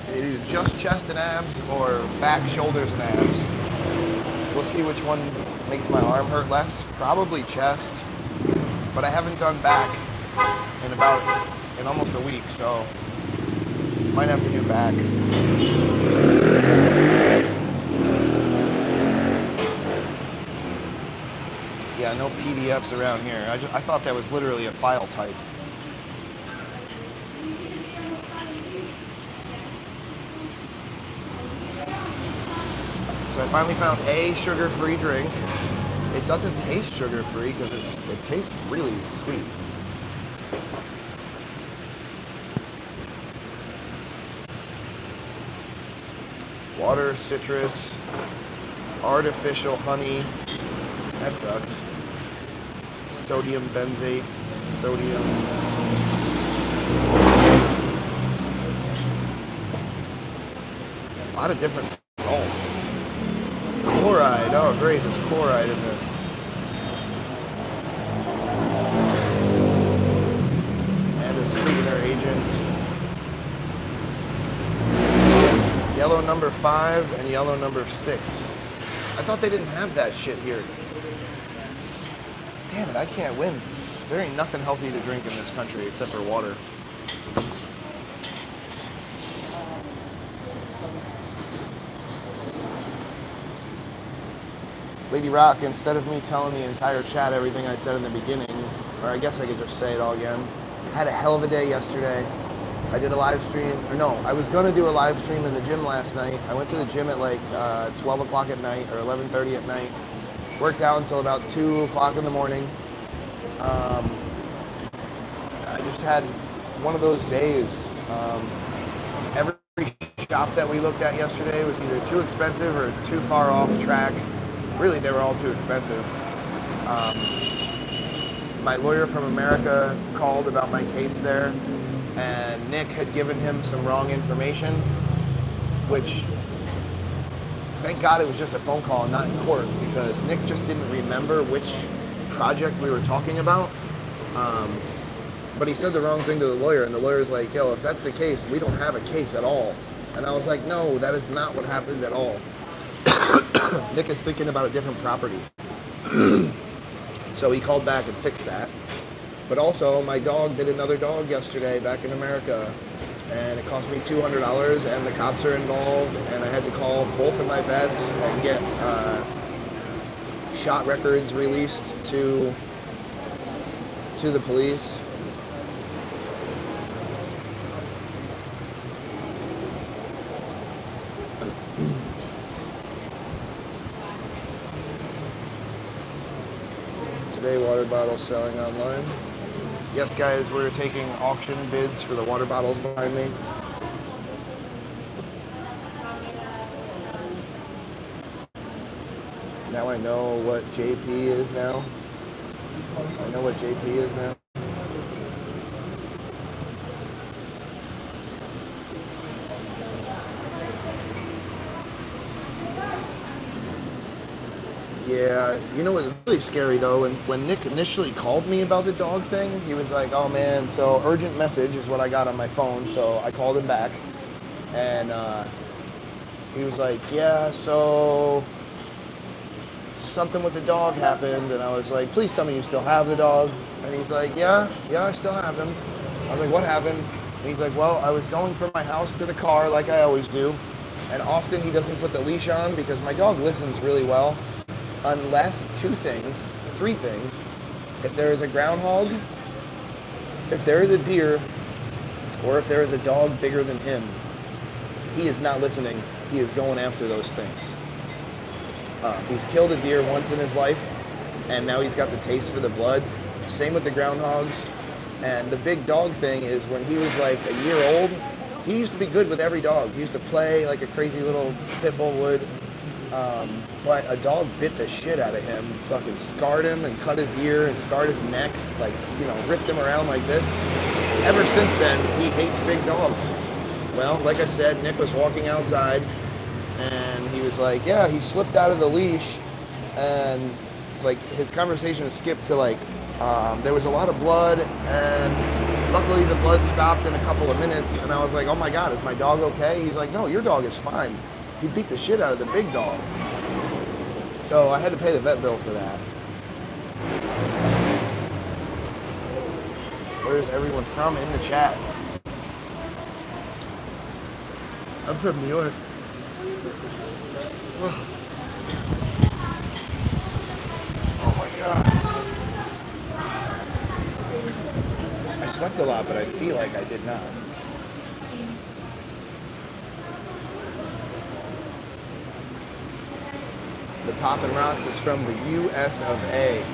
Either just chest and abs or back, shoulders, and abs. We'll see which one makes my arm hurt less. Probably chest, but I haven't done back in almost a week, so might have to do back. Yeah, no PDFs around here. I thought that was literally a file type. So I finally found a sugar-free drink. It doesn't taste sugar-free because it tastes really sweet. Water, citrus, artificial honey. That sucks. Sodium benzate, sodium. A lot of different salts. Chloride. Oh, great. There's chloride in this. And a sweetener agent. Yellow number 5 and yellow number 6. I thought they didn't have that shit here. Damn it, I can't win. There ain't nothing healthy to drink in this country except for water. Lady Rock, instead of me telling the entire chat everything I said in the beginning, or I guess I could just say it all again, I had a hell of a day yesterday. I did a live stream, or no, I was going to do a live stream in the gym last night. I went to the gym at like 12 o'clock at night, or 11:30 at night. Worked out until about 2 o'clock in the morning. I just had one of those days. Every shop that we looked at yesterday was either too expensive or too far off track. Really, they were all too expensive. My lawyer from America called about my case there, and Nick had given him some wrong information, which, thank God it was just a phone call and not in court, because Nick just didn't remember which project we were talking about. But he said the wrong thing to the lawyer, and the lawyer's like, yo, if that's the case, we don't have a case at all. And I was like, no, that is not what happened at all. Nick is thinking about a different property. So he called back and fixed that. But also, my dog bit another dog yesterday back in America, and it cost me $200, and the cops are involved, and I had to call both of my vets and get shot records released to the police. Today, water bottles selling online. Yes, guys, we're taking auction bids for the water bottles behind me. Now I know what JP is now. I know what JP is now. Yeah, you know what's really scary though, when Nick initially called me about the dog thing, he was like, oh man, so urgent message is what I got on my phone, so I called him back, and he was like, yeah, so something with the dog happened, and I was like, please tell me you still have the dog, and he's like, yeah, I still have him. I was like, what happened? And he's like, well, I was going from my house to the car like I always do, and often he doesn't put the leash on because my dog listens really well, unless three things. If there is a groundhog, if there is a deer, or if there is a dog bigger than him, he is not listening. He is going after those things. He's killed a deer once in his life, and now he's got the taste for the blood. Same with the groundhogs. And the big dog thing is when he was like a year old, he used to be good with every dog. He used to play like a crazy little pit bull would. But a dog bit the shit out of him, fucking scarred him and cut his ear and scarred his neck, like, you know, ripped him around like this. Ever since then, he hates big dogs. Well, like I said, Nick was walking outside and he was like, yeah, he slipped out of the leash, and like his conversation was skipped to like, there was a lot of blood, and luckily the blood stopped in a couple of minutes, and I was like, oh my God, is my dog okay? He's like, no, your dog is fine. He beat the shit out of the big dog. So I had to pay the vet bill for that. Where's everyone from in the chat? I'm from New York. Oh my God. I slept a lot, but I feel like I did not. The Poppin' Rocks is from the US of A.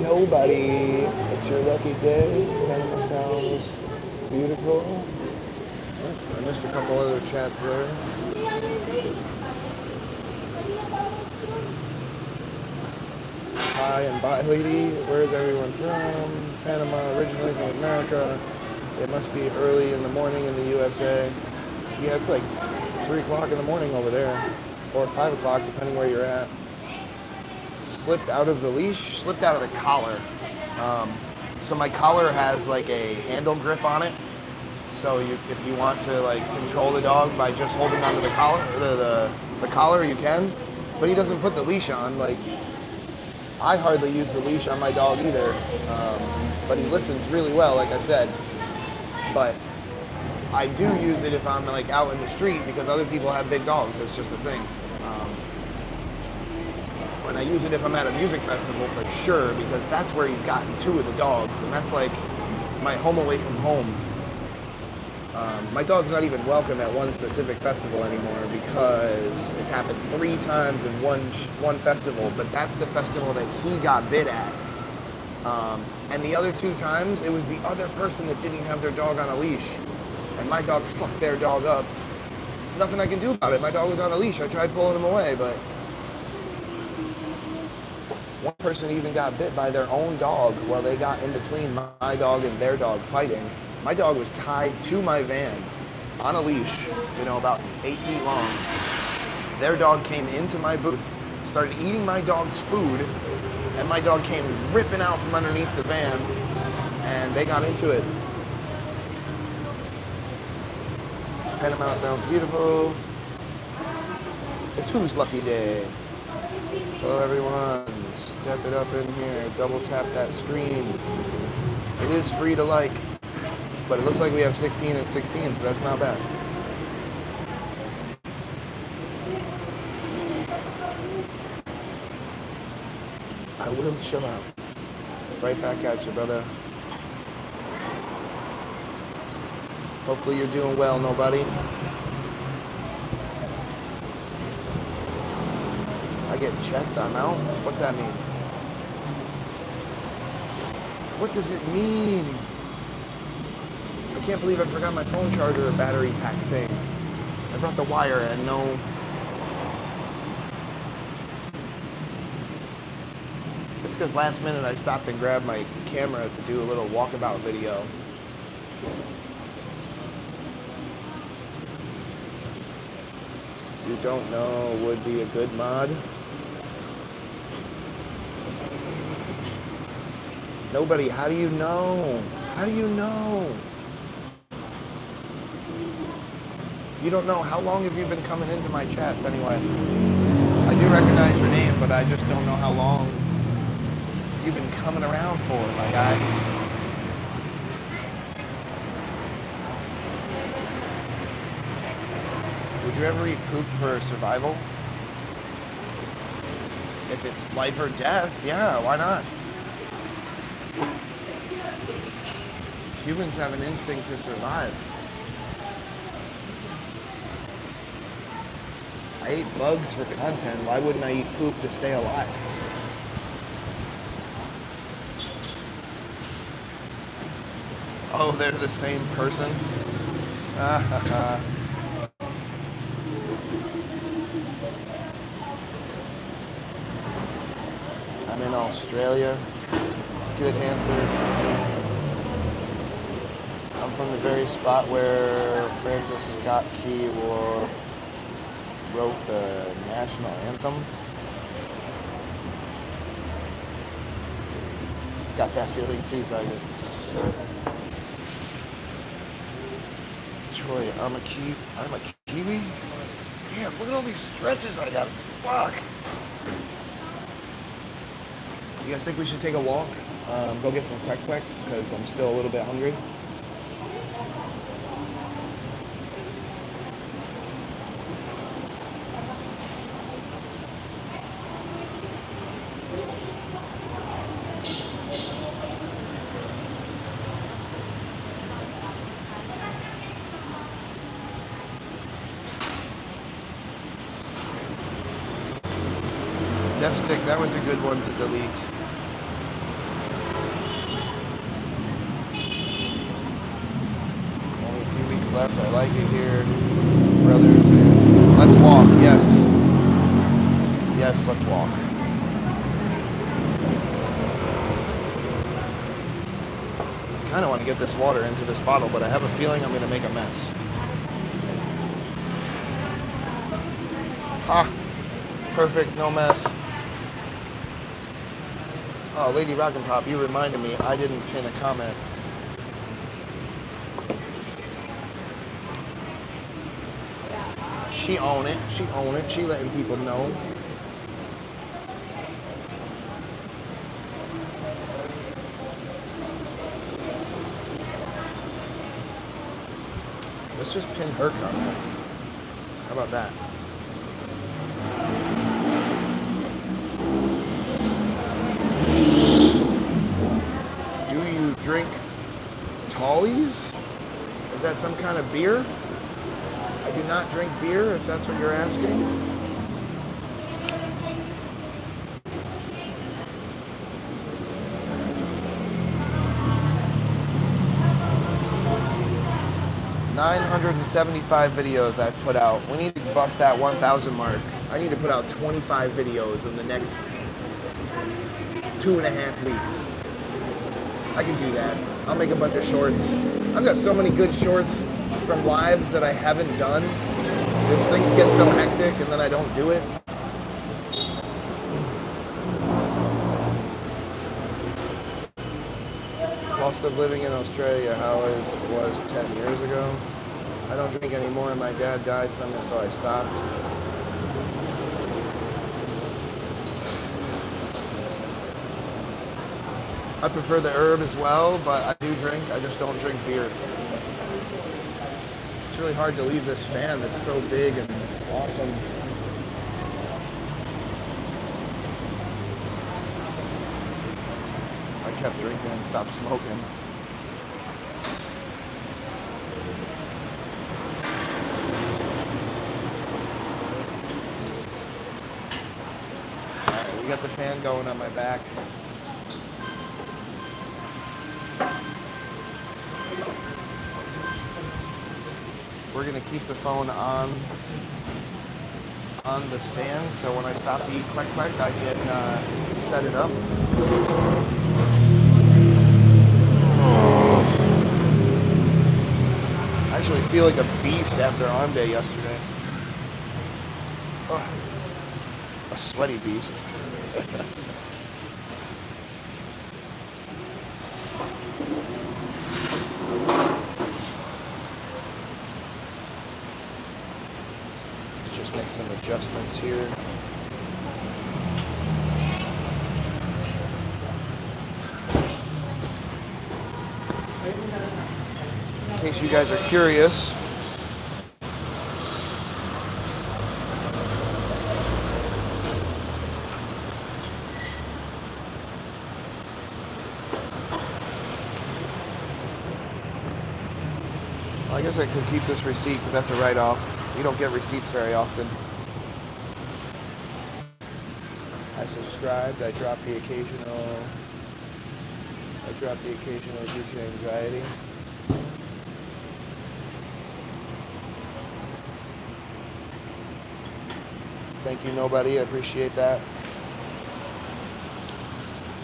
Nobody. It's your lucky day. Panama sounds beautiful. Oh, I missed a couple other chats there. Hi and bye, lady. Where is everyone from? Panama, originally from America. It must be early in the morning in the USA. Yeah, it's like 3 o'clock in the morning over there. Or 5 o'clock, depending where you're at. Slipped out of the leash, slipped out of the collar. So my collar has like a handle grip on it. So if you want to like control the dog by just holding onto the collar, the collar, you can. But he doesn't put the leash on. Like, I hardly use the leash on my dog either. But he listens really well, like I said. But I do use it if I'm like out in the street because other people have big dogs. It's just a thing. And I use it if I'm at a music festival for sure, because that's where he's gotten 2 of the dogs, and that's like my home away from home. My dog's not even welcome at one specific festival anymore because it's happened 3 times in one festival, but that's the festival that he got bit at. And the other 2 times, it was the other person that didn't have their dog on a leash. And my dog fucked their dog up. Nothing I can do about it. My dog was on a leash. I tried pulling him away, but one person even got bit by their own dog while they got in between my dog and their dog fighting. My dog was tied to my van on a leash, about 8 feet long. Their dog came into my booth, started eating my dog's food, and my dog came ripping out from underneath the van, and they got into it. Panama sounds beautiful. It's whose lucky day? Hello everyone, step it up in here, double tap that screen. It is free to like, but it looks like we have 16 and 16, so that's not bad. I will chill out. Right back at you, brother. Hopefully you're doing well, nobody. I get checked, I'm out? What's that mean? What does it mean? I can't believe I forgot my phone charger battery pack thing. I brought the wire and no... It's because last minute I stopped and grabbed my camera to do a little walkabout video. You don't know would be a good mod? Nobody, how do you know? How do you know? You don't know. How long have you been coming into my chats anyway? I do recognize your name, but I just don't know how long you've been coming around for, my guy. Would you ever eat poop for survival? If it's life or death, yeah, why not? Humans have an instinct to survive. I ate bugs for content. Why wouldn't I eat poop to stay alive? Oh, they're the same person? I'm in Australia. Good answer. I'm from the very spot where Francis Scott Key wrote the national anthem. Got that feeling too, Tiger. Troy, I'm a Kiwi? Damn, look at all these stretches I got. Fuck. You guys think we should take a walk? Go get some kwek, because I'm still a little bit hungry. Death Stick, that was a good one to delete. Only a few weeks left. I like it here, brothers. Let's walk. Yes. Yes, let's walk. I kind of want to get this water into this bottle, but I have a feeling I'm going to make a mess. Ha! Perfect, no mess. Oh, Lady Rockin' Pop, you reminded me I didn't pin a comment. She own it. She own it. She letting people know. Let's just pin her comment. How about that? Drink Tallies? Is that some kind of beer? I do not drink beer, if that's what you're asking. 975 videos I've put out. We need to bust that 1,000 mark. I need to put out 25 videos in the next 2.5 weeks. I can do that. I'll make a bunch of shorts. I've got so many good shorts from lives that I haven't done. Because things get so hectic and then I don't do it. Cost of living in Australia, how it was 10 years ago. I don't drink anymore. My dad died from it, so I stopped. I prefer the herb as well, but I do drink. I just don't drink beer. It's really hard to leave this fan that's so big and awesome. I kept drinking and stopped smoking. Alright, we got the fan going on my back. We're gonna keep the phone on the stand, so when I stop to eat quick, I can set it up. I actually feel like a beast after arm day yesterday. Oh, a sweaty beast. Just make some adjustments here. In case you guys are curious, well, I guess I could keep this receipt because that's a write-off. You don't get receipts very often. I subscribed. I drop the occasional due to anxiety. Thank you, nobody. I appreciate that.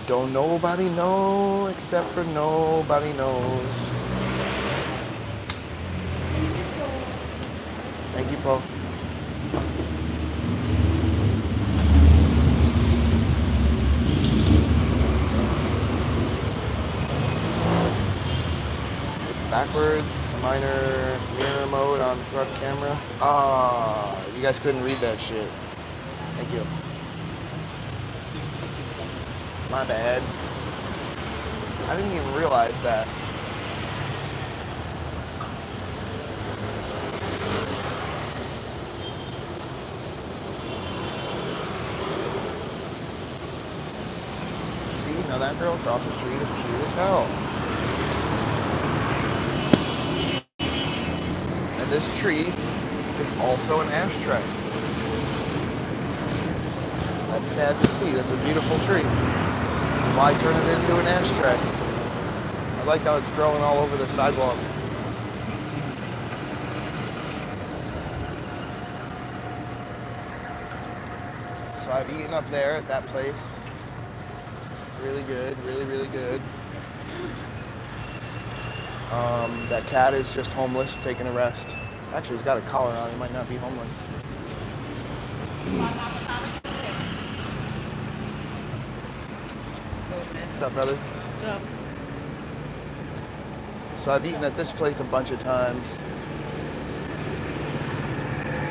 Don't nobody know except for nobody knows. Thank you, Paul. It's backwards, minor mirror mode on front camera. Ah, you guys couldn't read that shit. Thank you. My bad. I didn't even realize that. See, now that girl across the street is cute as hell. And this tree is also an ashtray. That's sad to see. That's a beautiful tree. Why turn it into an ashtray? I like how it's growing all over the sidewalk. So I've eaten up there at that place. Really good, really good. That cat is just homeless, taking a rest. Actually, he's got a collar on. He might not be homeless. What's up, brothers?
What's up?
So I've eaten at this place a bunch of times.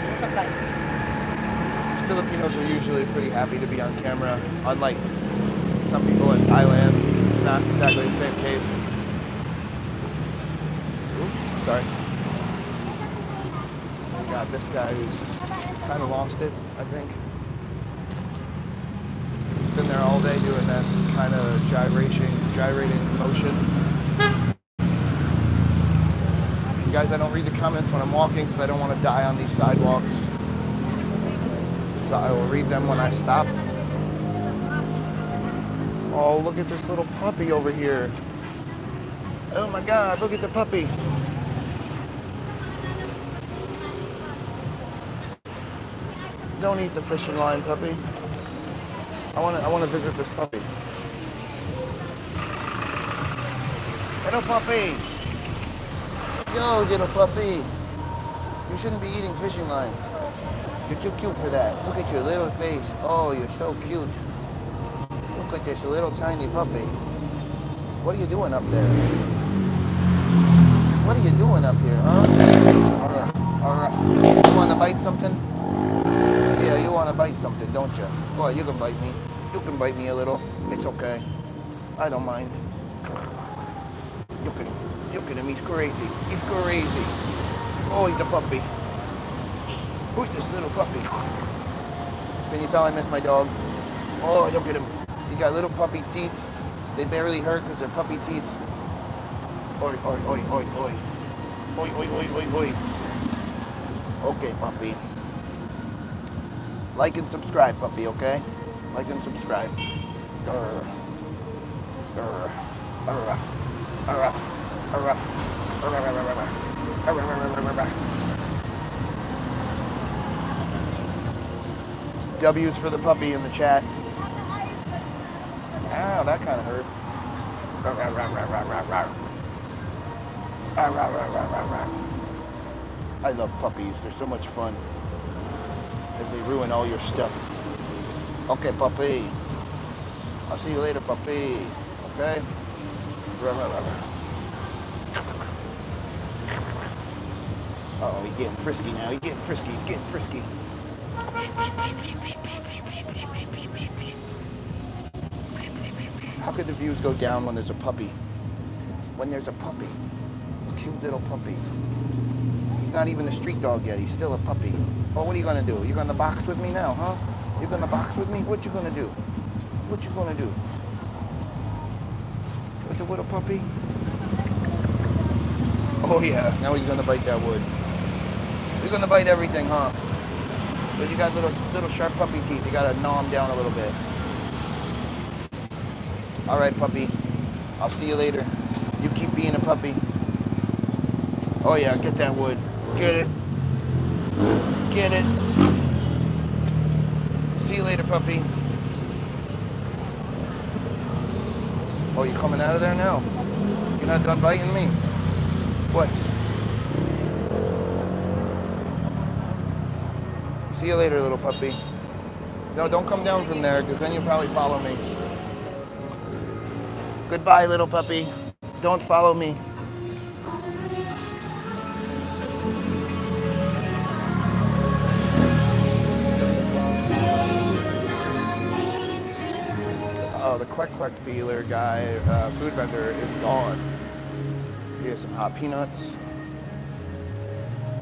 What's up, guys?
Filipinos are usually pretty happy to be on camera, unlike some people in Thailand. It's not exactly the same case. Oops, sorry. We got this guy who's kind of lost it, I think. He's been there all day doing that kind of gyrating motion. You guys, I don't read the comments when I'm walking because I don't want to die on these sidewalks. So I will read them when I stop. Oh, look at this little puppy over here. Oh my God, look at the puppy. Don't eat the fishing line, puppy. I wanna visit this puppy. Little puppy. Yo, little puppy. You shouldn't be eating fishing line. You're too cute for that. Look at your little face. Oh, you're so cute. Look at this little tiny puppy. What are you doing up there? What are you doing up here, huh? You want to bite something? Yeah, you want to bite something, don't you? Boy, you can bite me. You can bite me a little. It's okay. I don't mind. Look at him. Look at him. He's crazy. He's crazy. Oh, he's a puppy. Who's this little puppy? Can you tell I miss my dog? Oh, look at him. He got little puppy teeth. They barely hurt because they're puppy teeth. Oi, oi, oi, oi, oi. Oi, oi, oi, oi, oi. Okay, puppy. Like and subscribe, puppy, okay? Like and subscribe. Arr. Arr. Arr. Arr. Arr. Arr. W's for the puppy in the chat. Ow, that kind of hurt. I love puppies. They're so much fun as they ruin all your stuff. Okay, puppy. I'll see you later, puppy. Okay? Uh-oh, he's getting frisky now. He's getting frisky. He's getting frisky. How could the views go down when there's a puppy? When there's a puppy. A cute little puppy. He's not even a street dog yet. He's still a puppy. Oh, what are you going to do? You going to box with me now, huh? You going to box with me? What you going to do? What you going to do? Like a little puppy? Oh, yeah. Now he's going to bite that wood. You're going to bite everything, huh? But you got little sharp puppy teeth. You got to gnaw them down a little bit. All right, puppy. I'll see you later. You keep being a puppy. Oh, yeah. Get that wood. Get it. Get it. See you later, puppy. Oh, you coming out of there now? You're not done biting me? What? See you later, little puppy. No, don't come down from there, because then you'll probably follow me. Goodbye, little puppy. Don't follow me. Oh, the Quack Quack dealer guy, food vendor, is gone. Here's some hot peanuts.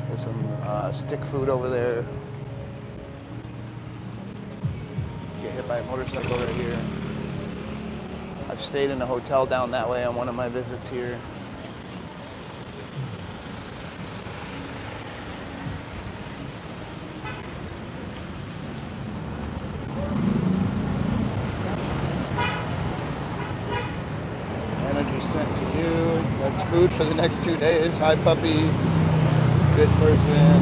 There's some stick food over there. Get hit by a motorcycle right here. I've stayed in a hotel down that way on one of my visits here. Energy sent to you. That's food for the next 2 days. Hi, puppy. Good person.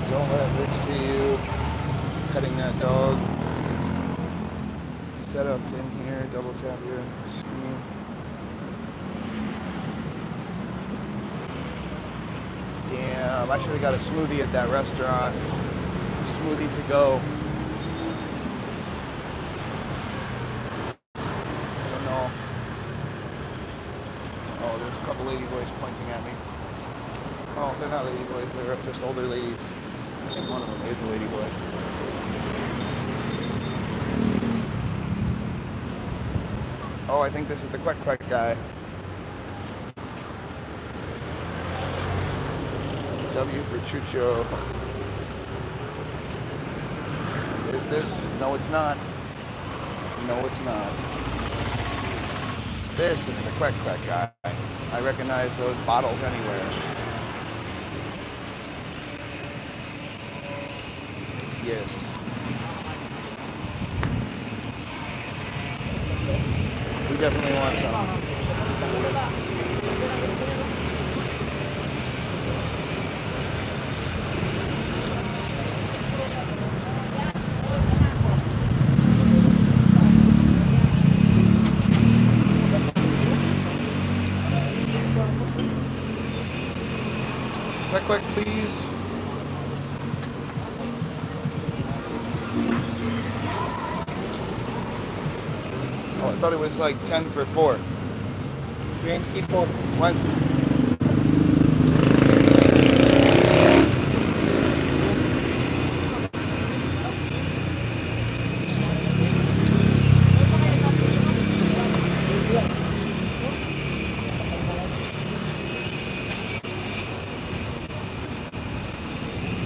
Don't let Rick see you. Cutting that dog. Set up in here. Double tap your screen. Damn, I should have got a smoothie at that restaurant. Smoothie to go. I don't know. Oh, there's a couple lady boys pointing at me. Oh, they're not lady boys. They're just older ladies. I think one of them is a lady boy. Oh, I think this is the Quack Quack guy. W for Chucho. Is this? No, it's not. No, it's not. This is the Quack Quack guy. I recognize those bottles anywhere. Yes. We definitely want some. quick, please. Oh, I thought it was like 10 for 4.
24.
20.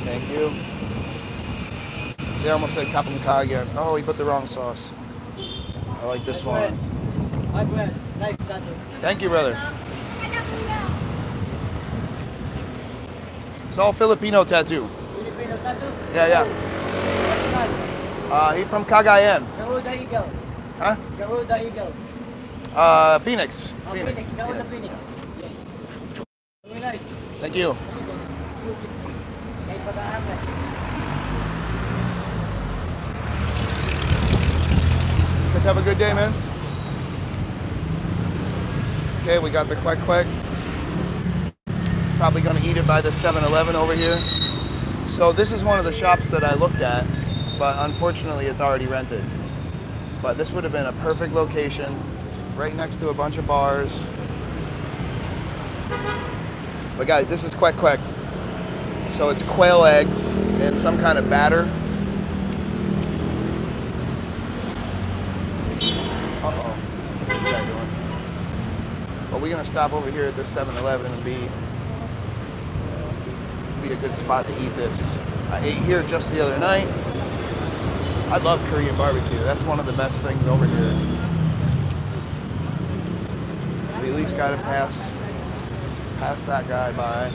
Thank you. See, I almost said Kapamka again. Oh, he put the wrong sauce. I like this one. Thank you, brother. It's all Filipino tattoo.
Filipino tattoo?
Yeah. He's from Cagayan.
Garuda Eagle.
Huh?
Garuda Eagle.
Phoenix.
Oh, Phoenix. Garuda Phoenix. Yes. Very nice.
Thank you.
Kay pag-aamal.
Guys, have a good day, man. Okay, we got the Quack Quack. Probably gonna eat it by the 7-Eleven over here. So this is one of the shops that I looked at, but unfortunately it's already rented. But this would have been a perfect location, right next to a bunch of bars. But guys, this is Quack Quack. So it's quail eggs and some kind of batter. Uh-oh, what's this guy doing? But we're gonna stop over here at this 7-Eleven and be a good spot to eat this. I ate here just the other night. I love Korean barbecue. That's one of the best things over here. We at least gotta pass that guy by.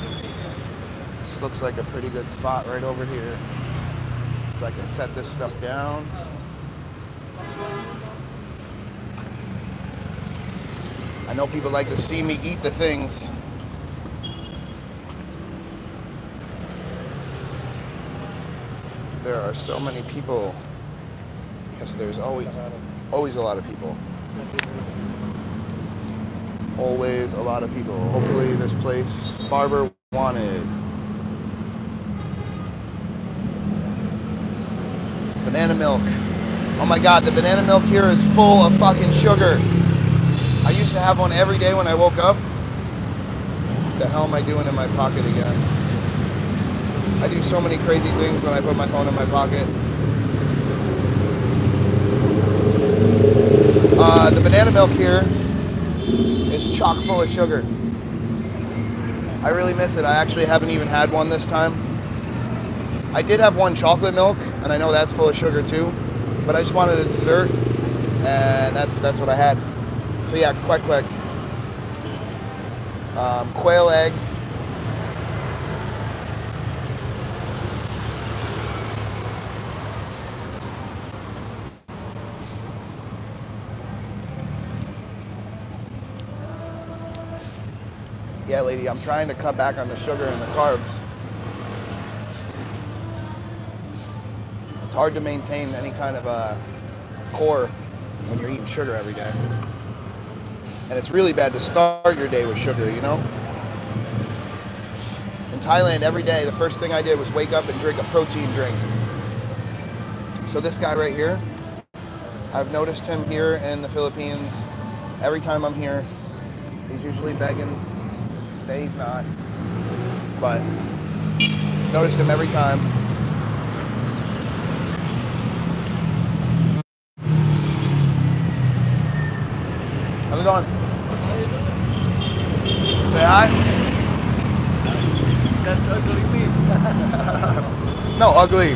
This looks like a pretty good spot right over here. So I can set this stuff down. I know people like to see me eat the things. There are so many people. Yes, there's always a lot of people. Always a lot of people. Hopefully this place, Barber Wanted. Banana milk. Oh my God, the banana milk here is full of fucking sugar. I used to have one every day when I woke up. What the hell am I doing in my pocket again? I do so many crazy things when I put my phone in my pocket. The banana milk here is chock full of sugar. I really miss it. I actually haven't even had one this time. I did have one chocolate milk, and I know that's full of sugar too, but I just wanted a dessert, and that's what I had. So yeah, Quack Quack. Quail eggs. Yeah, lady, I'm trying to cut back on the sugar and the carbs. It's hard to maintain any kind of a core when you're eating sugar every day. And it's really bad to start your day with sugar, you know? In Thailand, every day, the first thing I did was wake up and drink a protein drink. So this guy right here, I've noticed him here in the Philippines. Every time I'm here, he's usually begging. Today he's not, but noticed him every time. How's it going? Say hi.
That's ugly meat.
No, ugly.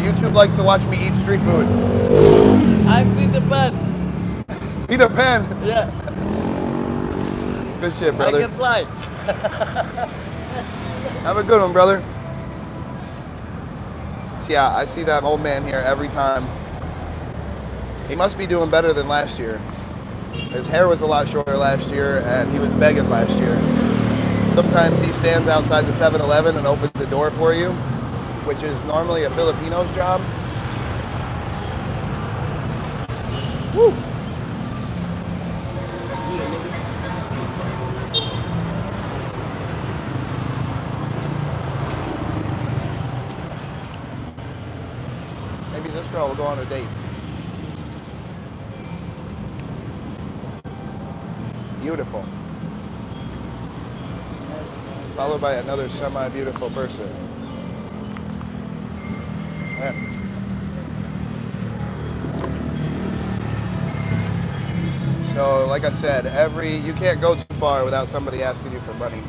YouTube likes to watch me eat street food.
I'm Peter Pan.
Peter Pan.
Yeah.
Good shit, brother.
I can fly.
Have a good one, brother. So yeah, I see that old man here every time. He must be doing better than last year. His hair was a lot shorter last year, and he was begging last year. Sometimes he stands outside the 7-Eleven and opens the door for you, which is normally a Filipino's job. Woo! girl, we'll go on a date. Beautiful. Followed by another semi-beautiful person. Yeah. So, like I said, you can't go too far without somebody asking you for money.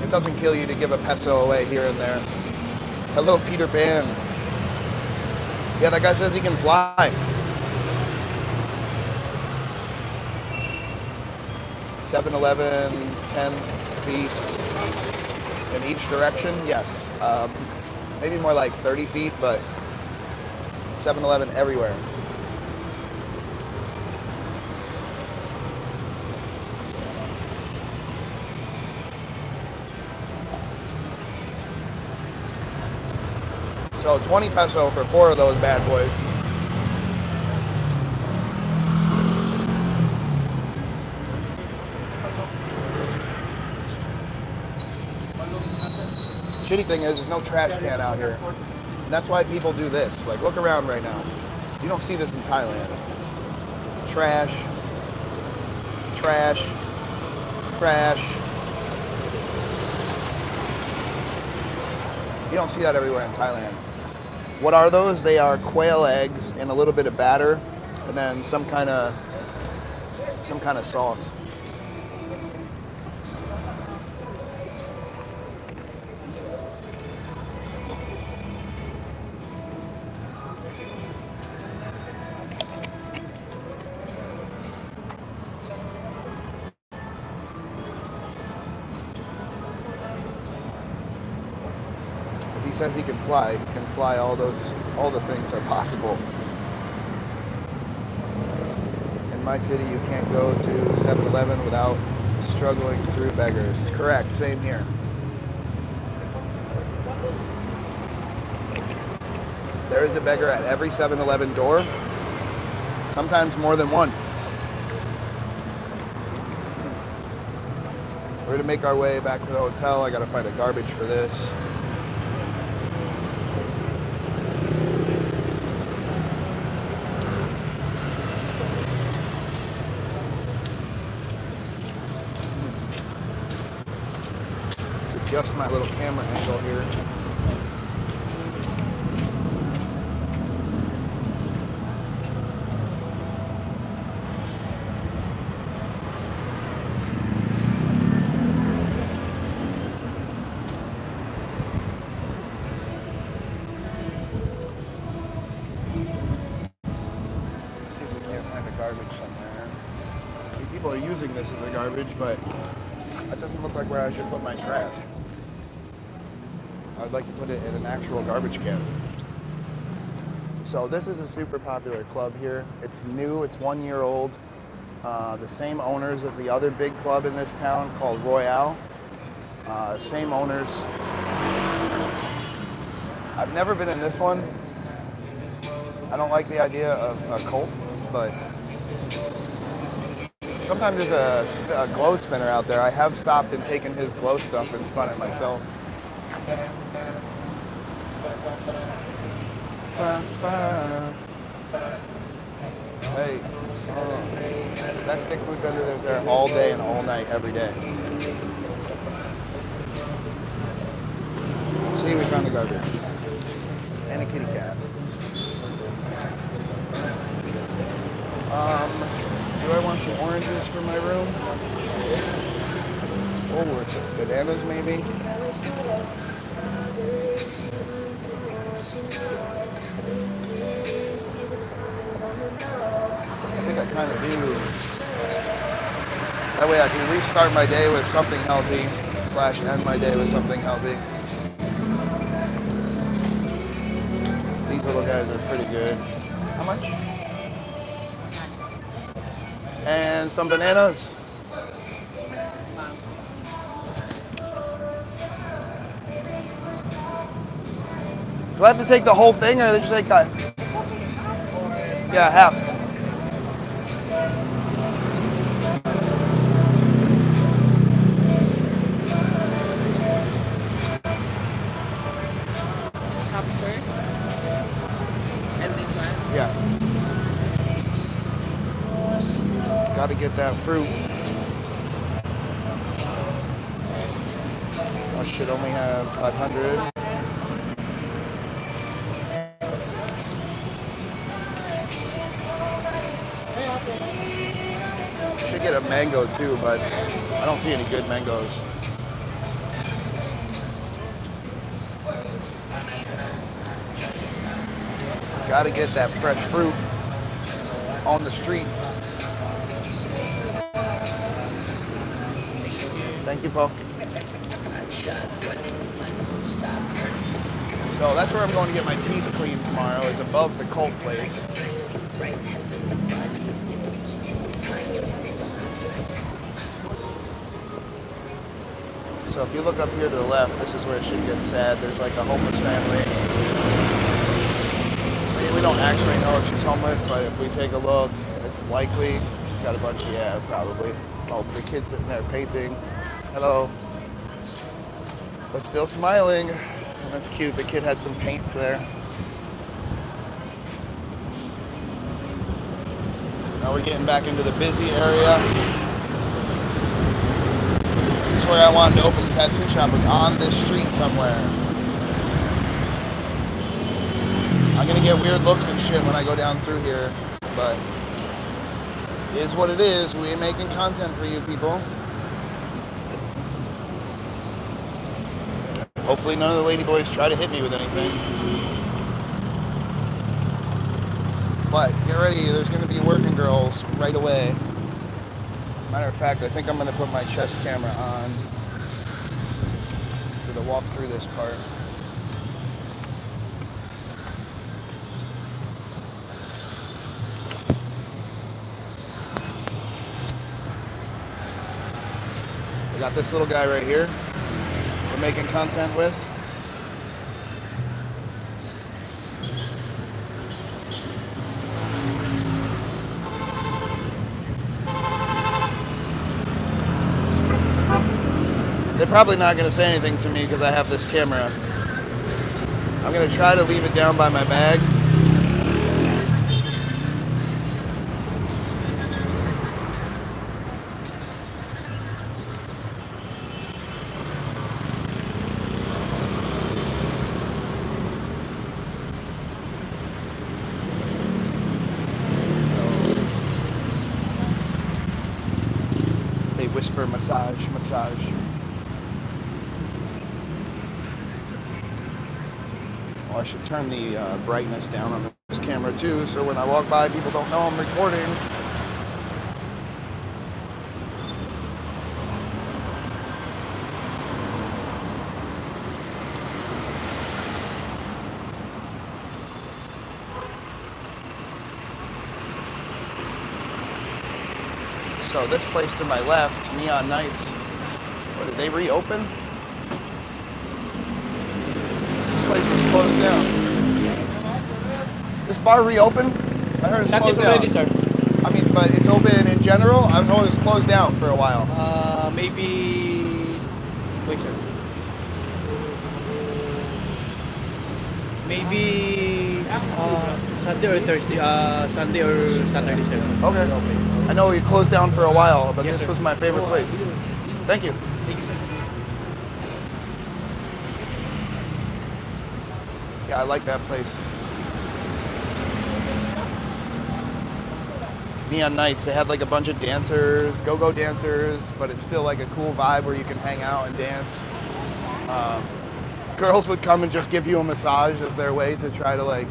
It doesn't kill you to give a peso away here and there. Hello, Peter Pan. Yeah, that guy says he can fly. 7-Eleven, 10 feet in each direction, yes. Maybe more like 30 feet, but 7-Eleven everywhere. So 20 peso for 4 of those bad boys. Shitty thing is, there's no trash can out here. And that's why people do this. Like, look around right now. You don't see this in Thailand. Trash. Trash. Trash. You don't see that everywhere in Thailand. What are those? They are quail eggs in a little bit of batter, and then some kind of sauce. If he says he can fly all the things are possible. In my city, you can't go to 7-Eleven without struggling through beggars. Correct, same here. There is a beggar at every 7-Eleven door, sometimes more than one. We're gonna make our way back to the hotel. I gotta find a garbage for this. Adjust my little camera angle here. See if we can't find a garbage somewhere. See, people are using this as a garbage, but that doesn't look like where I should put my trash. I'd like to put it in an actual garbage can. So this is a super popular club here. It's new, it's 1 year old. The same owners as the other big club in this town called Royale. Same owners. I've never been in this one. I don't like the idea of a cult, but sometimes there's a glow spinner out there. I have stopped and taken his glow stuff and spun it myself. Hey, that stick food vendor is there all day and all night, every day. See, we found the garbage. And a kitty cat. Do I want some oranges for my room? Oh, it's bananas maybe? I think I kind of do. That way I can at least start my day with something healthy, / end my day with something healthy. These little guys are pretty good. How much? And some bananas. Do I have to take the whole thing, or just take that? Yeah, half.
Cup first.
Gotta get that fruit. I should only have 500. Should get a mango too, but I don't see any good mangoes. Gotta get that fresh fruit on the street. Thank you, Paul. So that's where I'm going to get my teeth cleaned tomorrow. It's above the Colt place. So if you look up here to the left, this is where it should get sad. There's like a homeless family. I mean, we don't actually know if she's homeless, but if we take a look, it's likely. Got a bunch of, yeah, probably. Oh, the kid's sitting there painting. Hello. But still smiling. And that's cute. The kid had some paints there. Now we're getting back into the busy area. This is where I wanted to open the tattoo shop, was on this street somewhere. I'm gonna get weird looks and shit when I go down through here, but it is what it is. We're making content for you people. Hopefully none of the ladyboys try to hit me with anything. But get ready, there's gonna be working girls right away. Matter of fact, I think I'm gonna put my chest camera on for the walk through this part. We got this little guy right here we're making content with. They're probably not going to say anything to me because I have this camera. I'm going to try to leave it down by my bag. They whisper massage, massage. Well, I should turn the brightness down on this camera too, so when I walk by, people don't know I'm recording. So this place to my left, Neon Nights, what, did they reopen? This place was closed down. This bar reopened? I heard it's closed down.
Already, sir.
I mean, but it's open in general? I've known it's closed down for a while.
Maybe... Wait, sir. Maybe... Sunday or Thursday. Sunday or Saturday, sir.
Okay. I know it closed down for a while, but
Yes,
this
sir.
was my favorite place. Thank you.
Thank you, sir.
Yeah, I like that place. Neon Nights, they had like a bunch of dancers, go-go dancers, but it's still like a cool vibe where you can hang out and dance. Girls would come and just give you a massage as their way to try to like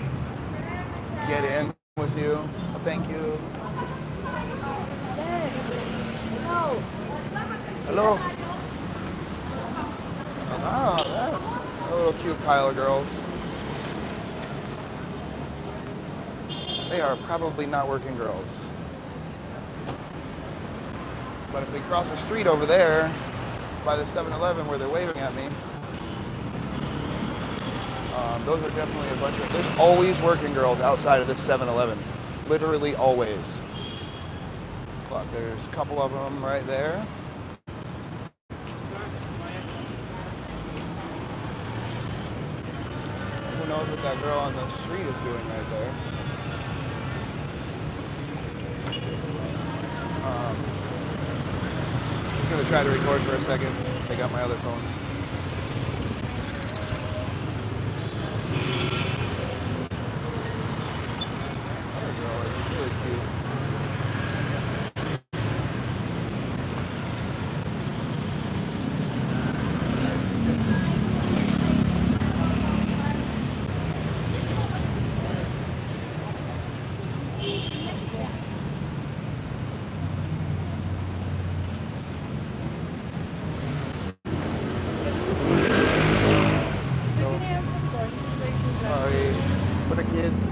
get in with you. Oh, thank you. Hello. Oh, that's a little cute pile of girls. They are probably not working girls. But if we cross the street over there by the 7-Eleven where they're waving at me, those are definitely a bunch of... There's always working girls outside of this 7-Eleven. Literally always. Look, there's a couple of them right there. Who knows what that girl on the street is doing right there? I'm gonna try to record for a second. Take out my other phone. That girl is really cute. So, sorry for the kids.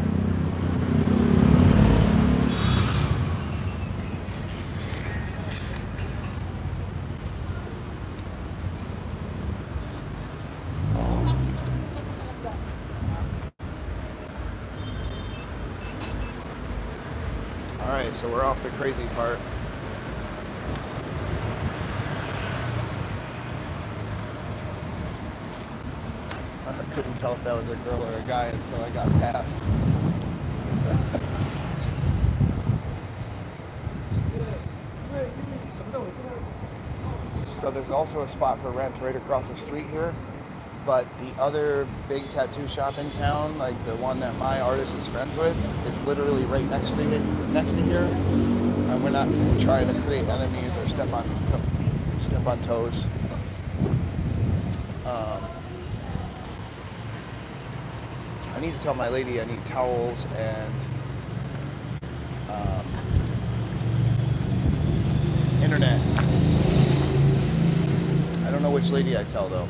Alright, so we're off the crazy part. I couldn't tell if that was a girl or a guy until I got past. So there's also a spot for rent right across the street here, but the other big tattoo shop in town, like the one that my artist is friends with, is literally right next to here, and we're not trying to create enemies or step on toes. I need to tell my lady I need towels and internet. I don't know which lady I tell though.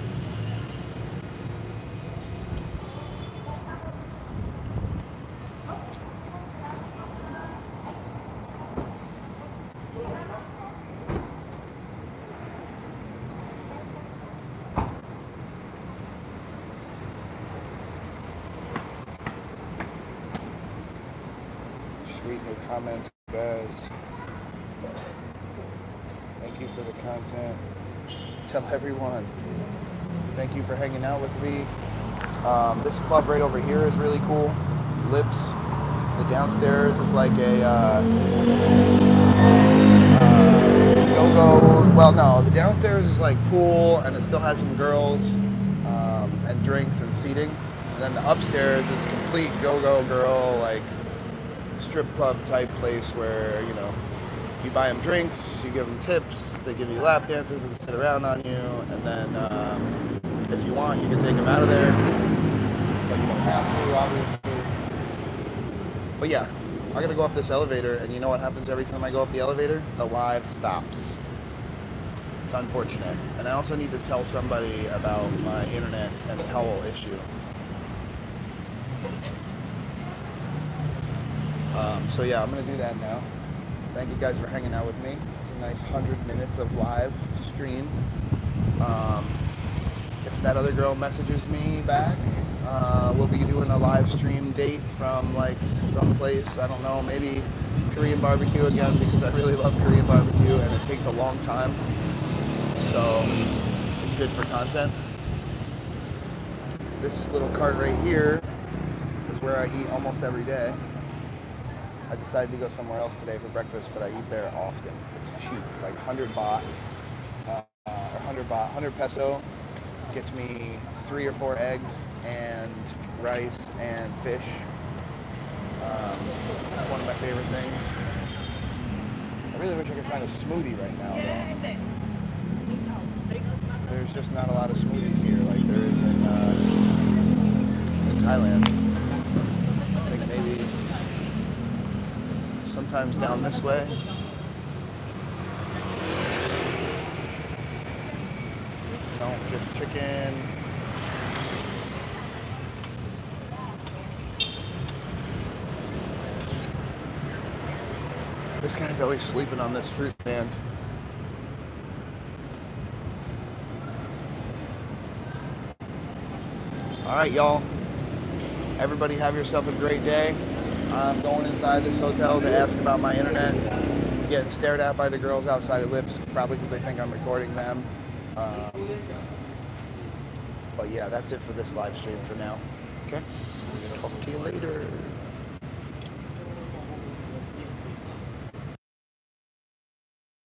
Sweet new comments, guys. Thank you for the content. Tell everyone. Thank you for hanging out with me. This club right over here is really cool. Lips. The downstairs is like a go-go. Well, no, the downstairs is like pool, and it still has some girls and drinks and seating. And then the upstairs is complete go-go girl, like strip club type place where, you know, you buy them drinks, you give them tips, they give you lap dances and sit around on you, and then if you want, you can take them out of there, but you don't have to, obviously. But yeah, I gotta go up this elevator, and you know what happens every time I go up the elevator? The live stops. It's unfortunate. And I also need to tell somebody about my internet and towel issue. So yeah, I'm gonna do that now. Thank you guys for hanging out with me. It's a nice 100 minutes of live stream. If that other girl messages me back, we'll be doing a live stream date from like someplace, I don't know, maybe Korean barbecue again, because I really love Korean barbecue and it takes a long time. So it's good for content. This little cart right here is where I eat almost every day. I decided to go somewhere else today for breakfast, but I eat there often. It's cheap, like 100 baht, or 100 peso gets me 3 or 4 eggs and rice and fish. That's one of my favorite things. I really wish I could find a smoothie right now, though. There's just not a lot of smoothies here, like there is in Thailand. I think maybe sometimes down this way. No, just chicken. This guy's always sleeping on this fruit stand. Alright, y'all. Everybody have yourself a great day. I'm going inside this hotel to ask about my internet. Getting stared at by the girls outside of Lips, probably because they think I'm recording them. But yeah, that's it for this live stream for now. Okay? Talk to you later.